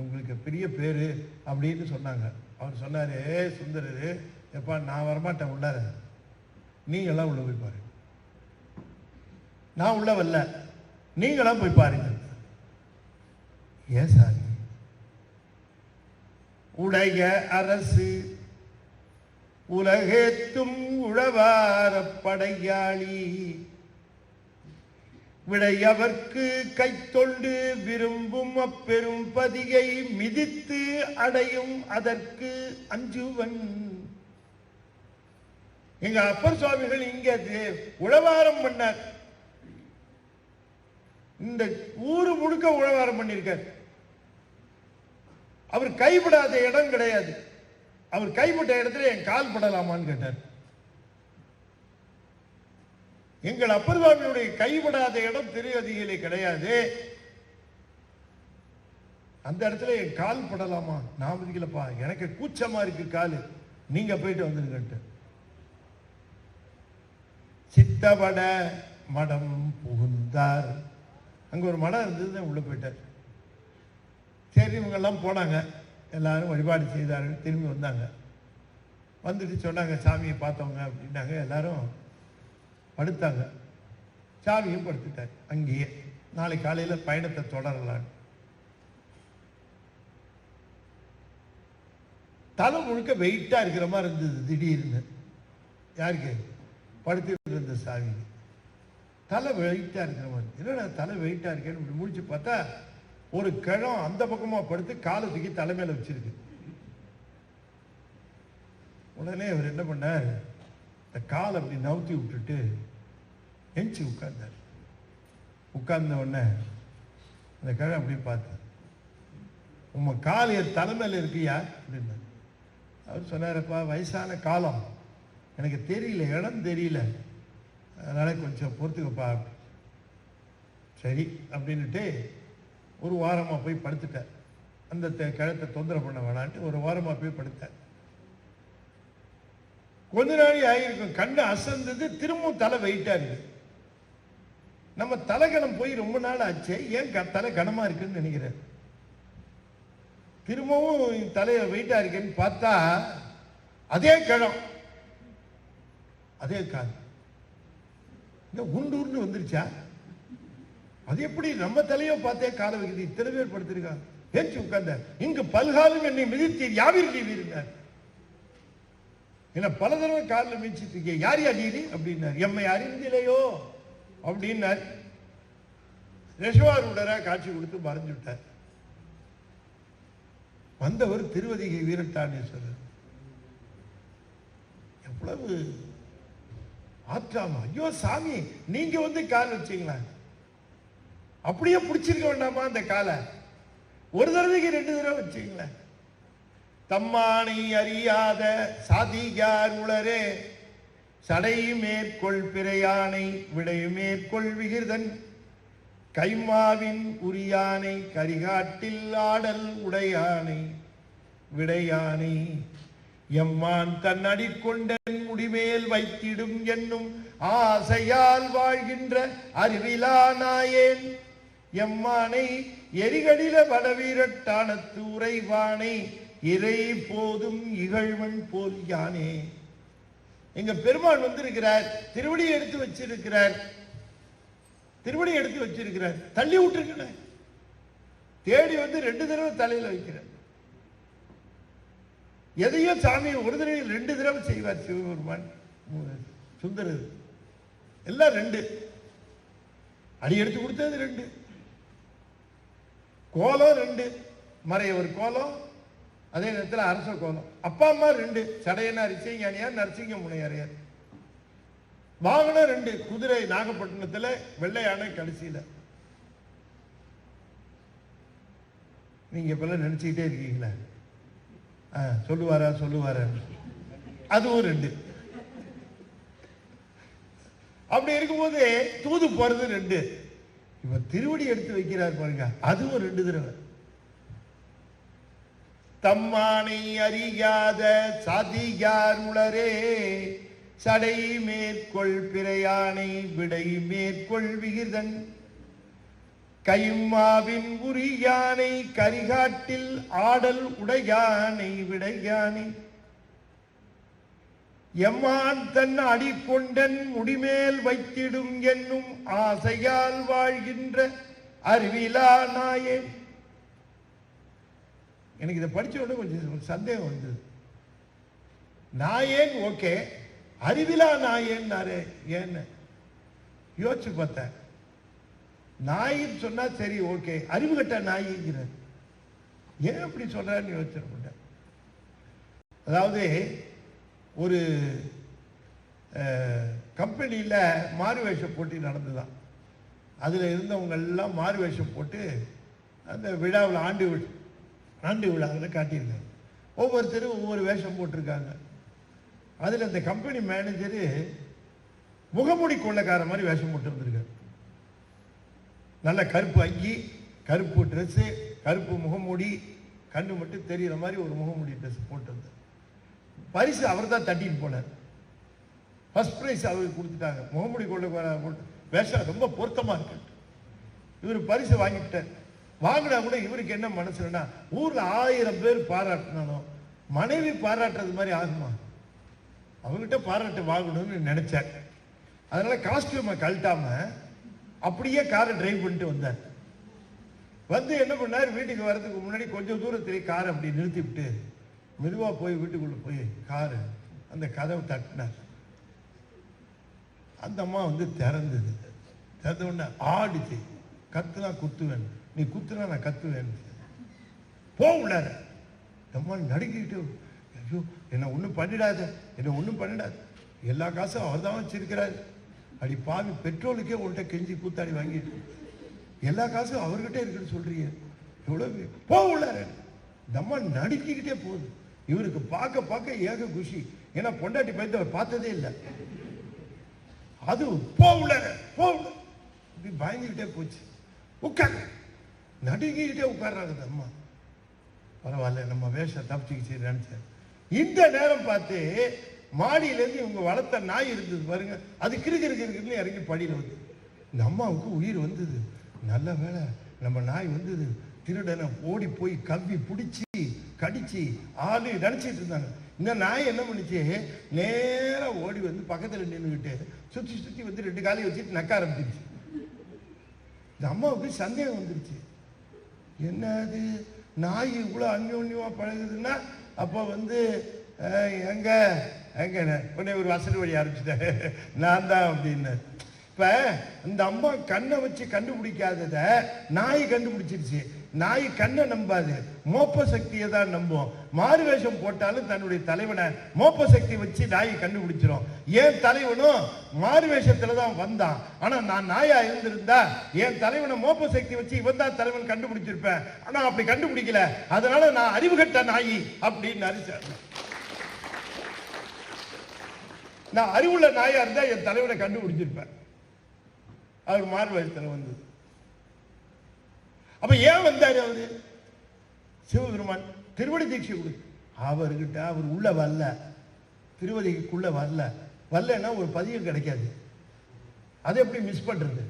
உங்களுக்கு பெரிய பேரு அப்படின்னு சொன்னாங்க. அவர் சொன்னாரு, சுந்தரரு எப்பா நான் வரமாட்டேன் உள்ளார, நீங்களாம் உள்ள போய் பாருங்க, நான் உள்ள வரல, நீங்களாம் போய் பாருங்க. ஏன் சாமி? உடைய அரசு உலகேத்தும் உழவார படையாளி விடையவர்க்கு கைத்தொண்டு விரும்பும் அப்பெரும் பதியை மிதித்து அடையும் அதற்கு அஞ்சுவன். எங்க அப்பர் சுவாமிகள் இங்க உழவாரம் பண்ணார். இந்த ஊரு முழுக்க உழவாரம் பண்ணிருக்கார். அவர் கைவிடாத இடம் கிடையாது. அவர் கைவிட்ட இடத்துல என் கால் படலாமான்னு கேட்டார். எங்கள் அப்பர் சுவாமியுடைய கைவிடாத இடம் திரு அதிகளே கிடையாது. அந்த இடத்துல என் கால் படலாமா? நான் மதிக்கலப்பா, எனக்கு கூச்சமா இருக்கு காலு, நீங்க போயிட்டு வந்துருங்க. சித்தவட மடம் புகுந்தார். அங்க ஒரு மடம் இருந்தது, உள்ள போயிட்டார். சரி, இவங்க எல்லாம் போனாங்க, எல்லாரும் வழிபாடு செய்தார்கள், திரும்பி வந்தாங்க. வந்துட்டு சொன்னாங்க, சாமியை பார்த்தவங்க அப்படின்னாங்க. எல்லாரும் படுத்தாங்க. சாமியும் படுத்துட்டார் அங்கேயே. நாளை காலையில பயணத்தை தொடரலாம். தலை முழுக்க வெயிட்டா இருக்கிற மாதிரி இருந்தது. திடீர்னு யாருக்கு? படுத்துட்டு இருந்த சாமி தலை வெயிட்டா இருக்கிற மாதிரி. என்னடா தலை வெயிட்டா இருக்கேன்னு முடிச்சு பார்த்தா ஒரு கிழம் அந்த பக்கமா படுத்து காலை தூக்கி தலைமையில வச்சிருக்கு. உடனே அவர் என்ன பண்ணார், இந்த காலை அப்படி நவுத்தி விட்டுட்டு எஞ்சி உட்கார்ந்தார். உட்கார்ந்த உடனே அந்த கிழம் அப்படி பார்த்து, உங்க கால் என் தலைமையில இருக்கியா அப்படின்னு. அவர் சொன்னாரப்பா, வயசான காலம், எனக்கு தெரியல, இடம் தெரியல, அதனால கொஞ்சம் பொறுத்துக்கப்பா. சரி அப்படின்ட்டு ஒரு வாரமாக போய் படுத்துட்டேன். அந்த கிழத்தை தொந்தரவு பண்ண வேணான்ட்டு ஒரு வாரமாக போய் படுத்தேன். கொஞ்ச நாள் ஆகிருக்கும், கண்ணு அசந்தது, திரும்பவும் தலை வெயிட்டா இருக்கு. நம்ம தலைகணம் போய் ரொம்ப நாள் ஆச்சு, ஏன் தலை கனமா இருக்குன்னு நினைக்கிறேன். திரும்பவும் தலைய வெயிட்டா இருக்குன்னு பார்த்தா அதே கிழம், அதே கால் உண்டூர்னு வந்துருச்சா? அது எப்படி நம்ம தலையோ பார்த்தே காலை வைக்குது? இத்தனை பேர் படுத்திருக்காங்க. ஏச்சு உட்கார்ந்த இங்கு பல்காலும் என்னை மிதித்தீர் யாவிற்கு வீருந்தார். என்ன பல தடவை காலில் மிதிச்சிட்டு இருக்கே, யார் அடியுது அப்படின்னார். எம்மை அறிந்திலையோ அப்படின்னார். ரெஷவாரூடரா காட்சி கொடுத்து மறைஞ்சு விட்டார். வந்தவர் திருவதிகை வீரட்டானேஸ்வரர். எவ்வளவு ஆற்றாமா! ஐயோ சாமி, நீங்க வந்து கால் வச்சீங்களா? அப்படியே பிடிச்சிருக்க வேண்டாமா அந்த காலை? ஒரு தடவைக்கு 2 தடவை வச்சீங்களா? தம்மானை அறியாத சாதியார் உளரே சடை மேற்கொள் பிறையானை விடை மேற்கொள் விகிர்தன் கைமாவின் உரியானை கரிகாட்டில் ஆடல் உடையானை விடையானை எம்மான் தன் அடிக்கொண்டன் முடிமேல் வைத்திடும் என்னும் ஆசையால் வாழ்கின்ற அறிவிலா நாயேன் எம்மானை எரிகடில வடவீரட்டானத்து உறைவானை இறை போதும் இகழ்வன் போல் யானே. எங்க பெருமாள் வந்திருக்கிறார், திருவடி எடுத்து வச்சிருக்கிறார், திருவடி எடுத்து வச்சிருக்கிறார், தள்ளி விட்டுருக்க தேடி வந்து 2 தடவை தலையில வைக்கிறார். எதையோ சாமி ஒரு தடவை 2 தடவை செய்வார். சிவபெருமான் சுந்தரர் எல்லாம் 2 அடி எடுத்து கொடுத்தது 2, கோலம் 2, மறையவர் கோலம், அதே நேரத்தில் அரச கோலம். அப்பா அம்மா 2, சடையனார் இசைஞானியார் நரசிங்க முனையாரையார். வாகனம் 2, குதிரை நாகப்பட்டினத்தில், வெள்ளை யானை கடைசியில. நீங்க இப்பெல்லாம் நினைச்சுக்கிட்டே இருக்கீங்களா? சொல்லுவாரா சொல்லுவாரா? அதுவும் 2. அப்படி இருக்கும்போது தூது போறது 2. இப்ப திருவடி எடுத்து வைக்கிறார் பாருங்க, அதுவும் 2 தடவை. தம்மானை அறியாத சாதியார் உளரே சடை மேற்கொள் பிறையானை விடை மேற்கொள் விகிர்தன் கைமாவின் உரியானை கரிகாட்டில் ஆடல் உடையானை விடையானை எம்மான் தன் அடிக்கொண்டன் முடிமேல் வைத்திடும் என்னும் ஆசையால் வாழ்கின்ற அறிவிலா நாயேன். எனக்கு இதை படிச்ச உடனே கொஞ்சம் சந்தேகம் வந்தது. நாயேன் ஓகே, அறிவிலா நாயேன்னாரு ஏன்னு யோசிச்சு பார்த்தேன். நாயின்னு சொன்னா சரி ஓகே, அறிவு கட்ட நாய்ங்கிறார், ஏன் அப்படி சொல்றாருன்னு யோசிச்சிருக்கேன். அதாவது ஒரு கம்பெனியில் மாறுவேஷ போட்டி நடந்துதான். அதில் இருந்தவங்க எல்லாம் மாறுவேஷம் போட்டு அந்த விழாவில் ஆண்டு விழாவில் காட்டியிருக்காங்க. ஒவ்வொருத்தரும் ஒவ்வொரு வேஷம் போட்டிருக்காங்க. அதில் அந்த கம்பெனி மேனேஜரு முகமூடி கொள்ளைக்கார மாதிரி வேஷம் போட்டு வந்திருக்காரு. நல்ல கருப்பு அங்கி, கருப்பு ட்ரெஸ்ஸு, கருப்பு முகமூடி, கண்ணு மட்டும் தெரிகிற மாதிரி ஒரு முகமூடி ட்ரெஸ் போட்டு வந்தார். பரிசு அவர் தான் தட்டின்னு போனார். ஃபர்ஸ்ட் ப்ரைஸ் அவருக்கு கொடுத்துட்டாங்க. முகமூடி கொள்ளைக்கார போட்டு வேஷம் ரொம்ப பொருத்தமாக இருக்கு. இவர் பரிசு வாங்கிட்டார். வாங்கினா கூட இவருக்கு என்ன மனசுன்னா, ஊரில் 1000 பேர் பாராட்டினாலும் மனைவி பாராட்டுறது மாதிரி ஆகுமா? அவங்ககிட்ட பாராட்டு வாங்கணும்னு நினைச்சார். அதனால காஸ்டியூமை கழட்டாம அப்படியே காரை டிரைவ் பண்ணிட்டு வந்தார். வந்து என்ன பண்ணார், வீட்டுக்கு வர்றதுக்கு முன்னாடி கொஞ்சம் தூரத்திலே காரை அப்படி நிறுத்திவிட்டு மெதுவாக போய் வீட்டுக்குள்ள போய் காரு அந்த கதவை தட்டினார். அந்த அம்மா வந்து திறந்தது. திறந்த உடனே ஆடிச்சு. கத்துனா குத்துவேன், நீ குத்துனா நான் கத்துவேன், போகலார. அம்மா நடுக்கிட்டு, ஐயோ என்ன ஒன்றும் பண்ணிடாத, என்ன ஒன்றும் பண்ணிடாது, எல்லா காசும் அவர் தான் வச்சிருக்கிறாரு, அடி பாவி பெட்ரோலுக்கே உன்கிட்ட கெஞ்சி கூத்தாடி வாங்கிட்டு எல்லா காசும் அவர்கிட்ட இருக்குன்னு சொல்றீங்க, எவ்வளவு போகலார. இந்த அம்மா நடுக்கிக்கிட்டே போகுது. இவருக்கு பார்க்க பார்க்க ஏக குஷி. ஏன்னா பொண்டாட்டி பையன் அவர் பார்த்ததே இல்லை. அது போகல இப்படி பயந்துகிட்டே போச்சு. உட்கார். நடுங்கிக்கிட்டே உட்கார்றாங்க அம்மா. பரவாயில்ல, நம்ம வேஷம் தப்பிச்சுக்கிச்சு நினைச்சேன். இந்த நேரம் பார்த்து மாடியிலேருந்து இவங்க வளர்த்த நாய் இருந்தது பாருங்க, அது கிறுக்கிறுக்கிறுக்குன்னு இறங்கி படியில் வந்து இந்த அம்மாவுக்கு உயிர் வந்தது. நல்ல வேலை நம்ம நாய் வந்தது. திருடனை ஓடி போய் கவ்வி பிடிச்சி கடிச்சு ஆளு நினைச்சிட்டு இருந்தாங்க. இந்த நாய் என்ன பண்ணிச்சு, நேரம் ஓடி வந்து பக்கத்தில் நின்றுக்கிட்டு சுற்றி சுற்றி வந்து 2 காலையும் வச்சுட்டு நக்க ஆரம்பிச்சிருச்சு. இந்த அம்மாவுக்கு சந்தேகம் வந்துருச்சு, என்னது நாய் இவ்வளோ அந்யோன்யமா பழகுதுன்னா அப்போ வந்து எங்க எங்க உடனே ஒரு வசதி வழி ஆரம்பிச்சுட்டேன் நான் தான் அப்படின்னு. இப்ப இந்த அம்மா கண்ணை வச்சு கண்டுபிடிக்காதத நாய் கண்டுபிடிச்சிருச்சு. நாய் கண்ணை நம்பாது, மோப்ப சக்தியை தான் நம்பும். மாறு வேஷம் போட்டாலும் தன்னுடைய தலைவனை மோப்ப சக்தி வச்சு நாய் கண்டுபிடிச்சிரும். என் தலைவனும் மாறு வேஷத்துல தான் வந்தான். ஆனா நான் நாயா இருந்திருந்தா என் தலைவனை மோப்ப சக்தி வச்சு இவன் தான் தலைவன் கண்டுபிடிச்சிருப்பேன். ஆனா அப்படி கண்டுபிடிக்கல, அதனால நான் அறிவு கட்ட நாயி அப்படின்னு அரிசார். நான் அறிவுள்ள நாயா இருந்தா என் தலைவனை கண்டுபிடிச்சிருப்பேன். அவர் மாறு வேஷத்துல வந்தது. அப்ப ஏன் வந்தாரு அவரு? சிவபெருமான் திருவடி தீட்சை கொடு. அவர்கிட்ட அவர் உள்ள வரல, திருவதிக்குள்ள வரல. வரலன்னா ஒரு பதிகம் கிடைக்காது. அதை எப்படி மிஸ் பண்றது?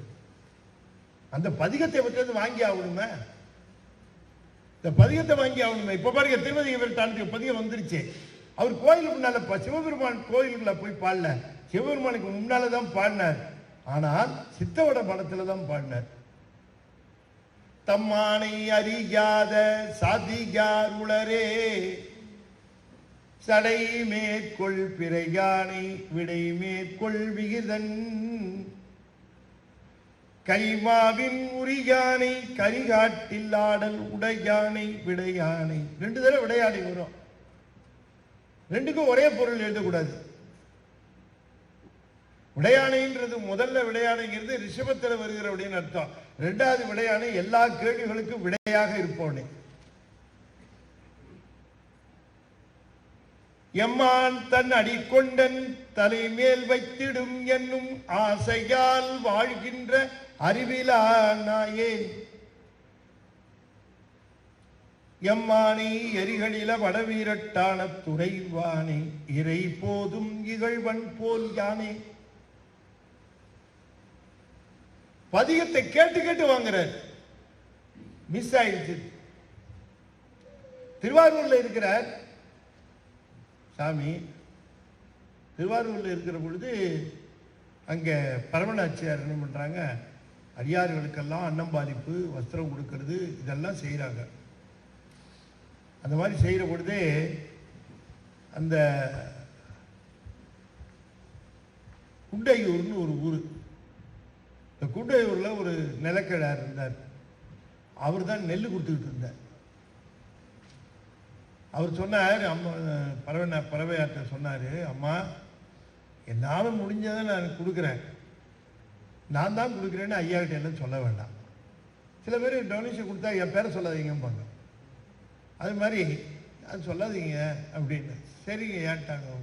அந்த பதிகத்தை விட்டு வாங்கி ஆகணுமே, இந்த பதிகத்தை வாங்கி ஆகணுமே. இப்ப பாருங்க, திருவதிகை தாண்டி பதிகம் வந்துருச்சு. அவர் கோயிலுக்கு முன்னால, சிவபெருமான் கோயிலுக்குள்ள போய் பாடல, சிவபெருமானுக்கு முன்னாலதான் பாடினார். ஆனால் சித்தவட படத்துல தான் பாடினார். தம்மானை அறியாத சாதிகார் உளரே, சடை மேற்கொள் பிறையானை விடை மேற்கொள் விகிதன், கைமாவின் உரியானை கரிகாட்டில் ஆடல் உடையானை விடையானை. 2 தடவை விடையானை வரும். 2க்கும் ஒரே பொருள் எழுதக்கூடாது. விடையானைன்றது முதல்ல விடையானைங்கிறது ரிஷபத்தில் வருகிற அப்படின்னு அர்த்தம். 2வது விடையானை எல்லா கேள்விகளுக்கும் விடையாக இருப்போனே. எம்மான் தன் அடிக்கொண்டன் தலைமேல் வைத்திடும் என்னும் ஆசையால் வாழ்கின்ற அறிவிலா நாயேன், எம்மானை எரிகளில வடவீரட்டான துறைவானே, இறை போதும் இகழ்வன் போல் யானே. பதிகத்தை கேட்டு கேட்டு வாங்குறார். மிஸ் ஆயிடுச்சு. திருவாரூர்ல இருக்கிறார் சாமி. திருவாரூர்ல இருக்கிற பொழுது அங்க பரமநாச்சியார் என்ன பண்றாங்க, அடியார்களுக்கெல்லாம் அன்னம்பாலிப்பு வஸ்திரம் கொடுக்கறது இதெல்லாம் செய்யறாங்க. அந்த மாதிரி செய்யற பொழுதே அந்த குண்டையூர்னு ஒரு ஊரு, இந்த குண்டையூர்ல ஒரு நிலக்கிழார் இருந்தார். அவர் தான் நெல் கொடுத்துக்கிட்டு இருந்தார். அவர் சொன்னார், அம்மா பறவையாற்ற சொன்னாரு, அம்மா என்னால் முடிஞ்சதை நான் கொடுக்குறேன், நான் தான் கொடுக்குறேன்னு ஐயா கிட்ட எல்லாம் சொல்ல வேண்டாம். சில பேர் டொனேஷன் கொடுத்தா என் பேரை சொல்லாதீங்கம்பாங்க. அது மாதிரி அது சொல்லாதீங்க அப்படின்னு. சரிங்க ஏன்ட்டாங்க.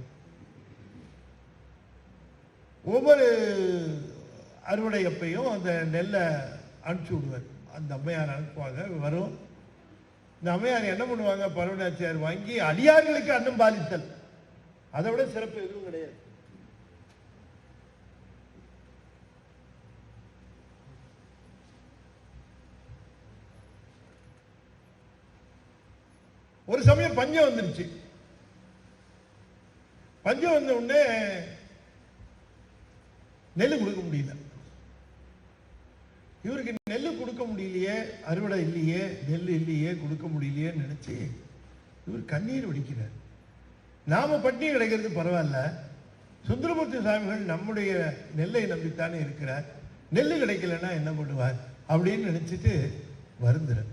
ஒவ்வொரு அறுவடை அப்பையும் அந்த நெல்லை அனுப்பிச்சி விடுவார். அந்த அம்மையார் அனுப்புவாங்க, வரும். இந்த அம்மையார் என்ன பண்ணுவாங்க, பரவநாச்சியார் வாங்கி அடியார்களுக்கு அன்னம் பாலித்தல். அதை விட சிறப்பு எதுவும் கிடையாது. ஒரு சமயம் பஞ்சம் வந்துருச்சு. பஞ்சம் வந்த உடனே நெல் கொடுக்க முடியல. இவருக்கு நெல் கொடுக்க முடியலையே, அறுவடை இல்லையே, நெல் இல்லையே, கொடுக்க முடியலையே நினைச்சு இவர் கண்ணீர் வடிக்கிறார். நாம பட்டினி கிடைக்கிறது பரவாயில்ல, சுந்தரமூர்த்தி சுவாமிகள் நம்முடைய நெல்லை நம்பித்தானே இருக்கிறார், நெல் கிடைக்கலன்னா என்ன பண்ணுவார் அப்படின்னு நினைச்சிட்டு வருந்துறார்.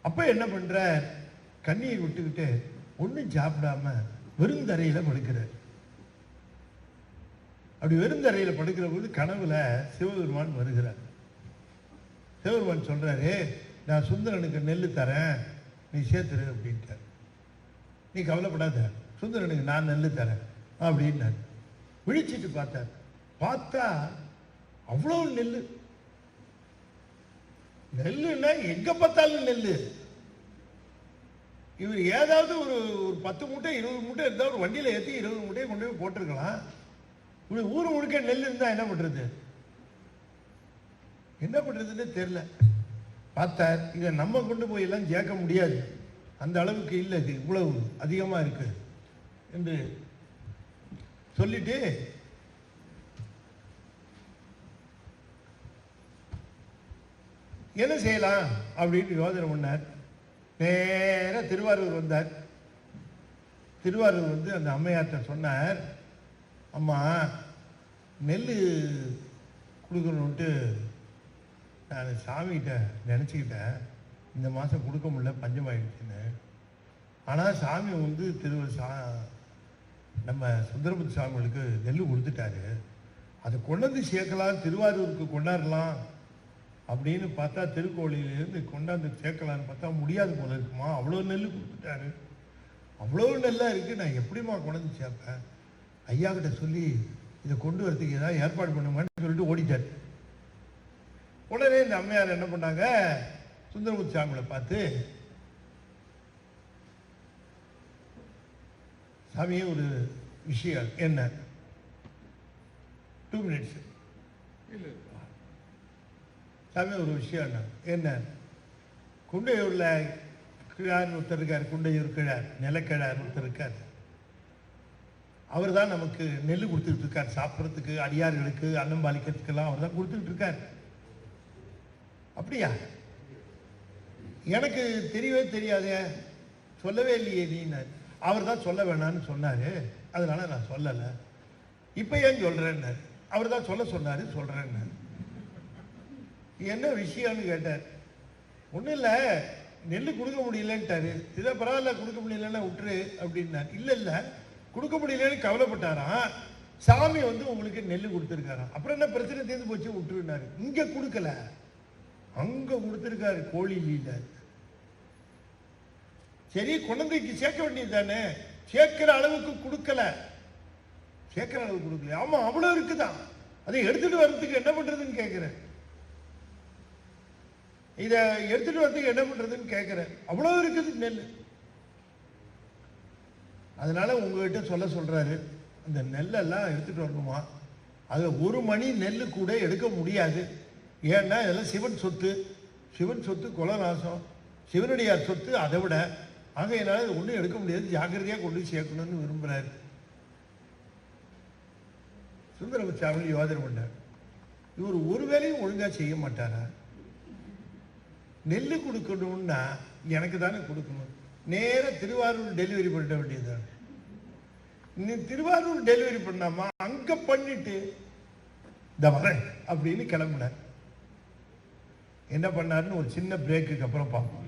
அப்ப என்ன பண்ற, கண்ணீர் விட்டுக்கிட்டு ஒன்றும் சாப்பிடாம வெறுந்தரையில படுக்கிறார். அப்படி வெறுந்தரையில படுக்கிற போது கனவுல சிவபெருமான் வருகிறார். சிவபெருமான் சொல்றாரு, நான் சுந்தரனுக்கு நெல் தரேன், நீ சேர்த்துரு அப்படின்ட்டார். நீ கவலைப்படாத, சுந்தரனுக்கு நான் நெல் தரேன் அப்படின்னார். விழிச்சிட்டு பார்த்தார். பார்த்தா அவ்வளோ நெல். நெல்லுன்னா எங்க பார்த்தாலும் நெல்லு. இவர் ஏதாவது ஒரு 10 மூட்டை 20 மூட்டை இருந்தா ஒரு வண்டியில ஏற்றி 20 மூட்டையை கொண்டு போய் போட்டிருக்கலாம். ஊர் முழுக்க நெல் இருந்தா என்ன பண்றது? என்ன பண்றதுன்னு தெரியல. பார்த்தார், இதை நம்ம கொண்டு போய் எல்லாம் சேர்க்க முடியாது, அந்த அளவுக்கு இல்லை, இது இவ்வளவு அதிகமா இருக்கு என்று சொல்லிட்டு என்ன செய்யலாம் அப்படின்னு யோசனை பண்ணார். நேர திருவாரூர் வந்தார். திருவாரூர் வந்து அந்த அம்மையார்ட்ட சொன்னார், அம்மா நெல் கொடுக்கணுன்ட்டு நான் சாமிகிட்ட நினச்சிக்கிட்டேன், இந்த மாதம் கொடுக்க முடியல, பஞ்சமாயிடுச்சுன்னு. ஆனால் சாமி வந்து நம்ம சுந்தரபுத்த சாமிகளுக்கு நெல் கொடுத்துட்டாரு, அதை கொண்டு வந்து சேர்க்கலாம், திருவாரூருக்கு கொண்டாடலாம் அப்படின்னு பார்த்தா, திருக்கோயிலிருந்து கொண்டாந்து சேர்க்கலான்னு பார்த்தா முடியாது போல இருக்குமா, அவ்வளோ நெல் கொடுத்துட்டாரு, அவ்வளோ நெல்லாக இருக்குது, நான் எப்படிமா கொண்டாந்து சேர்ப்பேன், ஐயா கிட்ட சொல்லி இதை கொண்டு வரதுக்கு ஏதாவது ஏற்பாடு பண்ணுமான்னு சொல்லிட்டு ஓடிட்டார். உடனே இந்த அம்மையார் என்ன பண்ணாங்க, சுந்தரமுத்து சாமிகளை பார்த்து, சாமியே ஒரு விஷயம், என்ன 2 minutes, சாமி ஒரு விஷயம் என்ன, குண்டையூர்ல கிழார் ஒருத்தர் இருக்கார், குண்டையூர் கிழார், நிலக்கிழார் ஒருத்தர் இருக்கார், அவர் தான் நமக்கு நெல் கொடுத்துட்டு இருக்கார், சாப்பிட்றதுக்கு அடியார்களுக்கு அன்னம் பாலிக்கிறதுக்கெல்லாம் அவர் தான் கொடுத்துட்டு இருக்கார். அப்படியா? எனக்கு தெரியவே தெரியாதே, சொல்லவே இல்லையே நீ. அவர் தான் சொல்ல வேணான்னு சொன்னாரு, அதனால நான் சொல்லலை. இப்போ ஏன் சொல்றேன்னு, அவர் தான் சொல்ல சொன்னாரு, சொல்றேன்னு. என்ன விஷயம்னு கேட்டார். ஒன்றும் இல்லை, நெல் கொடுக்க முடியலன்ட்டாரு. இதை பரவாயில்ல, கொடுக்க முடியலன்னா விட்டுரு அப்படின்னார். இல்லை இல்லை, கொடுக்க முடியலன்னு கவலைப்பட்டாராம். சாமி வந்து உங்களுக்கு நெல் கொடுத்துருக்காராம். அப்புறம் என்ன பிரச்சனை தீர்ந்து போச்சு, விட்டுருனாரு. இங்கே கொடுக்கல, அங்க கொடுத்துருக்காரு கோழியில. சரி, குழந்தைக்கு சேர்க்க வேண்டியது தானே, சேர்க்கிற அளவுக்கு கொடுக்கல, சேர்க்கிற அளவுக்கு கொடுக்கல. ஆமா, அவ்வளவு இருக்குதான், அதை எடுத்துட்டு வர்றதுக்கு என்ன பண்றதுன்னு கேட்கிறேன், இதை எடுத்துட்டு வரதுக்கு என்ன பண்றதுன்னு கேட்கிறேன். அவ்வளவு இருக்குது நெல். அதனால உங்ககிட்ட சொல்றாரு, அந்த நெல்லெல்லாம் எடுத்துட்டு வரணுமா, அது 1 மணி நெல்லு கூட எடுக்க முடியாது. ஏன்னா இதெல்லாம் சிவன் சொத்து, சிவன் சொத்து குலநாசம், சிவனடியார் சொத்து அதை விட, ஆகையினால இது ஒன்றும் எடுக்க முடியாது, ஜாக்கிரதையாக கொண்டு சேர்க்கணும்னு விரும்புகிறார். சுந்தரமுத்து யோசனை பண்ணார், இவர் ஒரு வேலையும் ஒழுங்காக செய்ய மாட்டாரா, நெல் கொடுக்கணும்னா எனக்கு தானே கொடுக்கணும், நேராக திருவாரூர் டெலிவரி பண்ண வேண்டியதுதான். நீ திருவாரூர் டெலிவரி பண்ணாமா, அங்கே பண்ணிட்டு இந்த வரேன் அப்படின்னு கிளம்புனார். என்ன பண்ணாருன்னு ஒரு சின்ன பிரேக்குக்கு அப்புறம் பார்ப்போம்.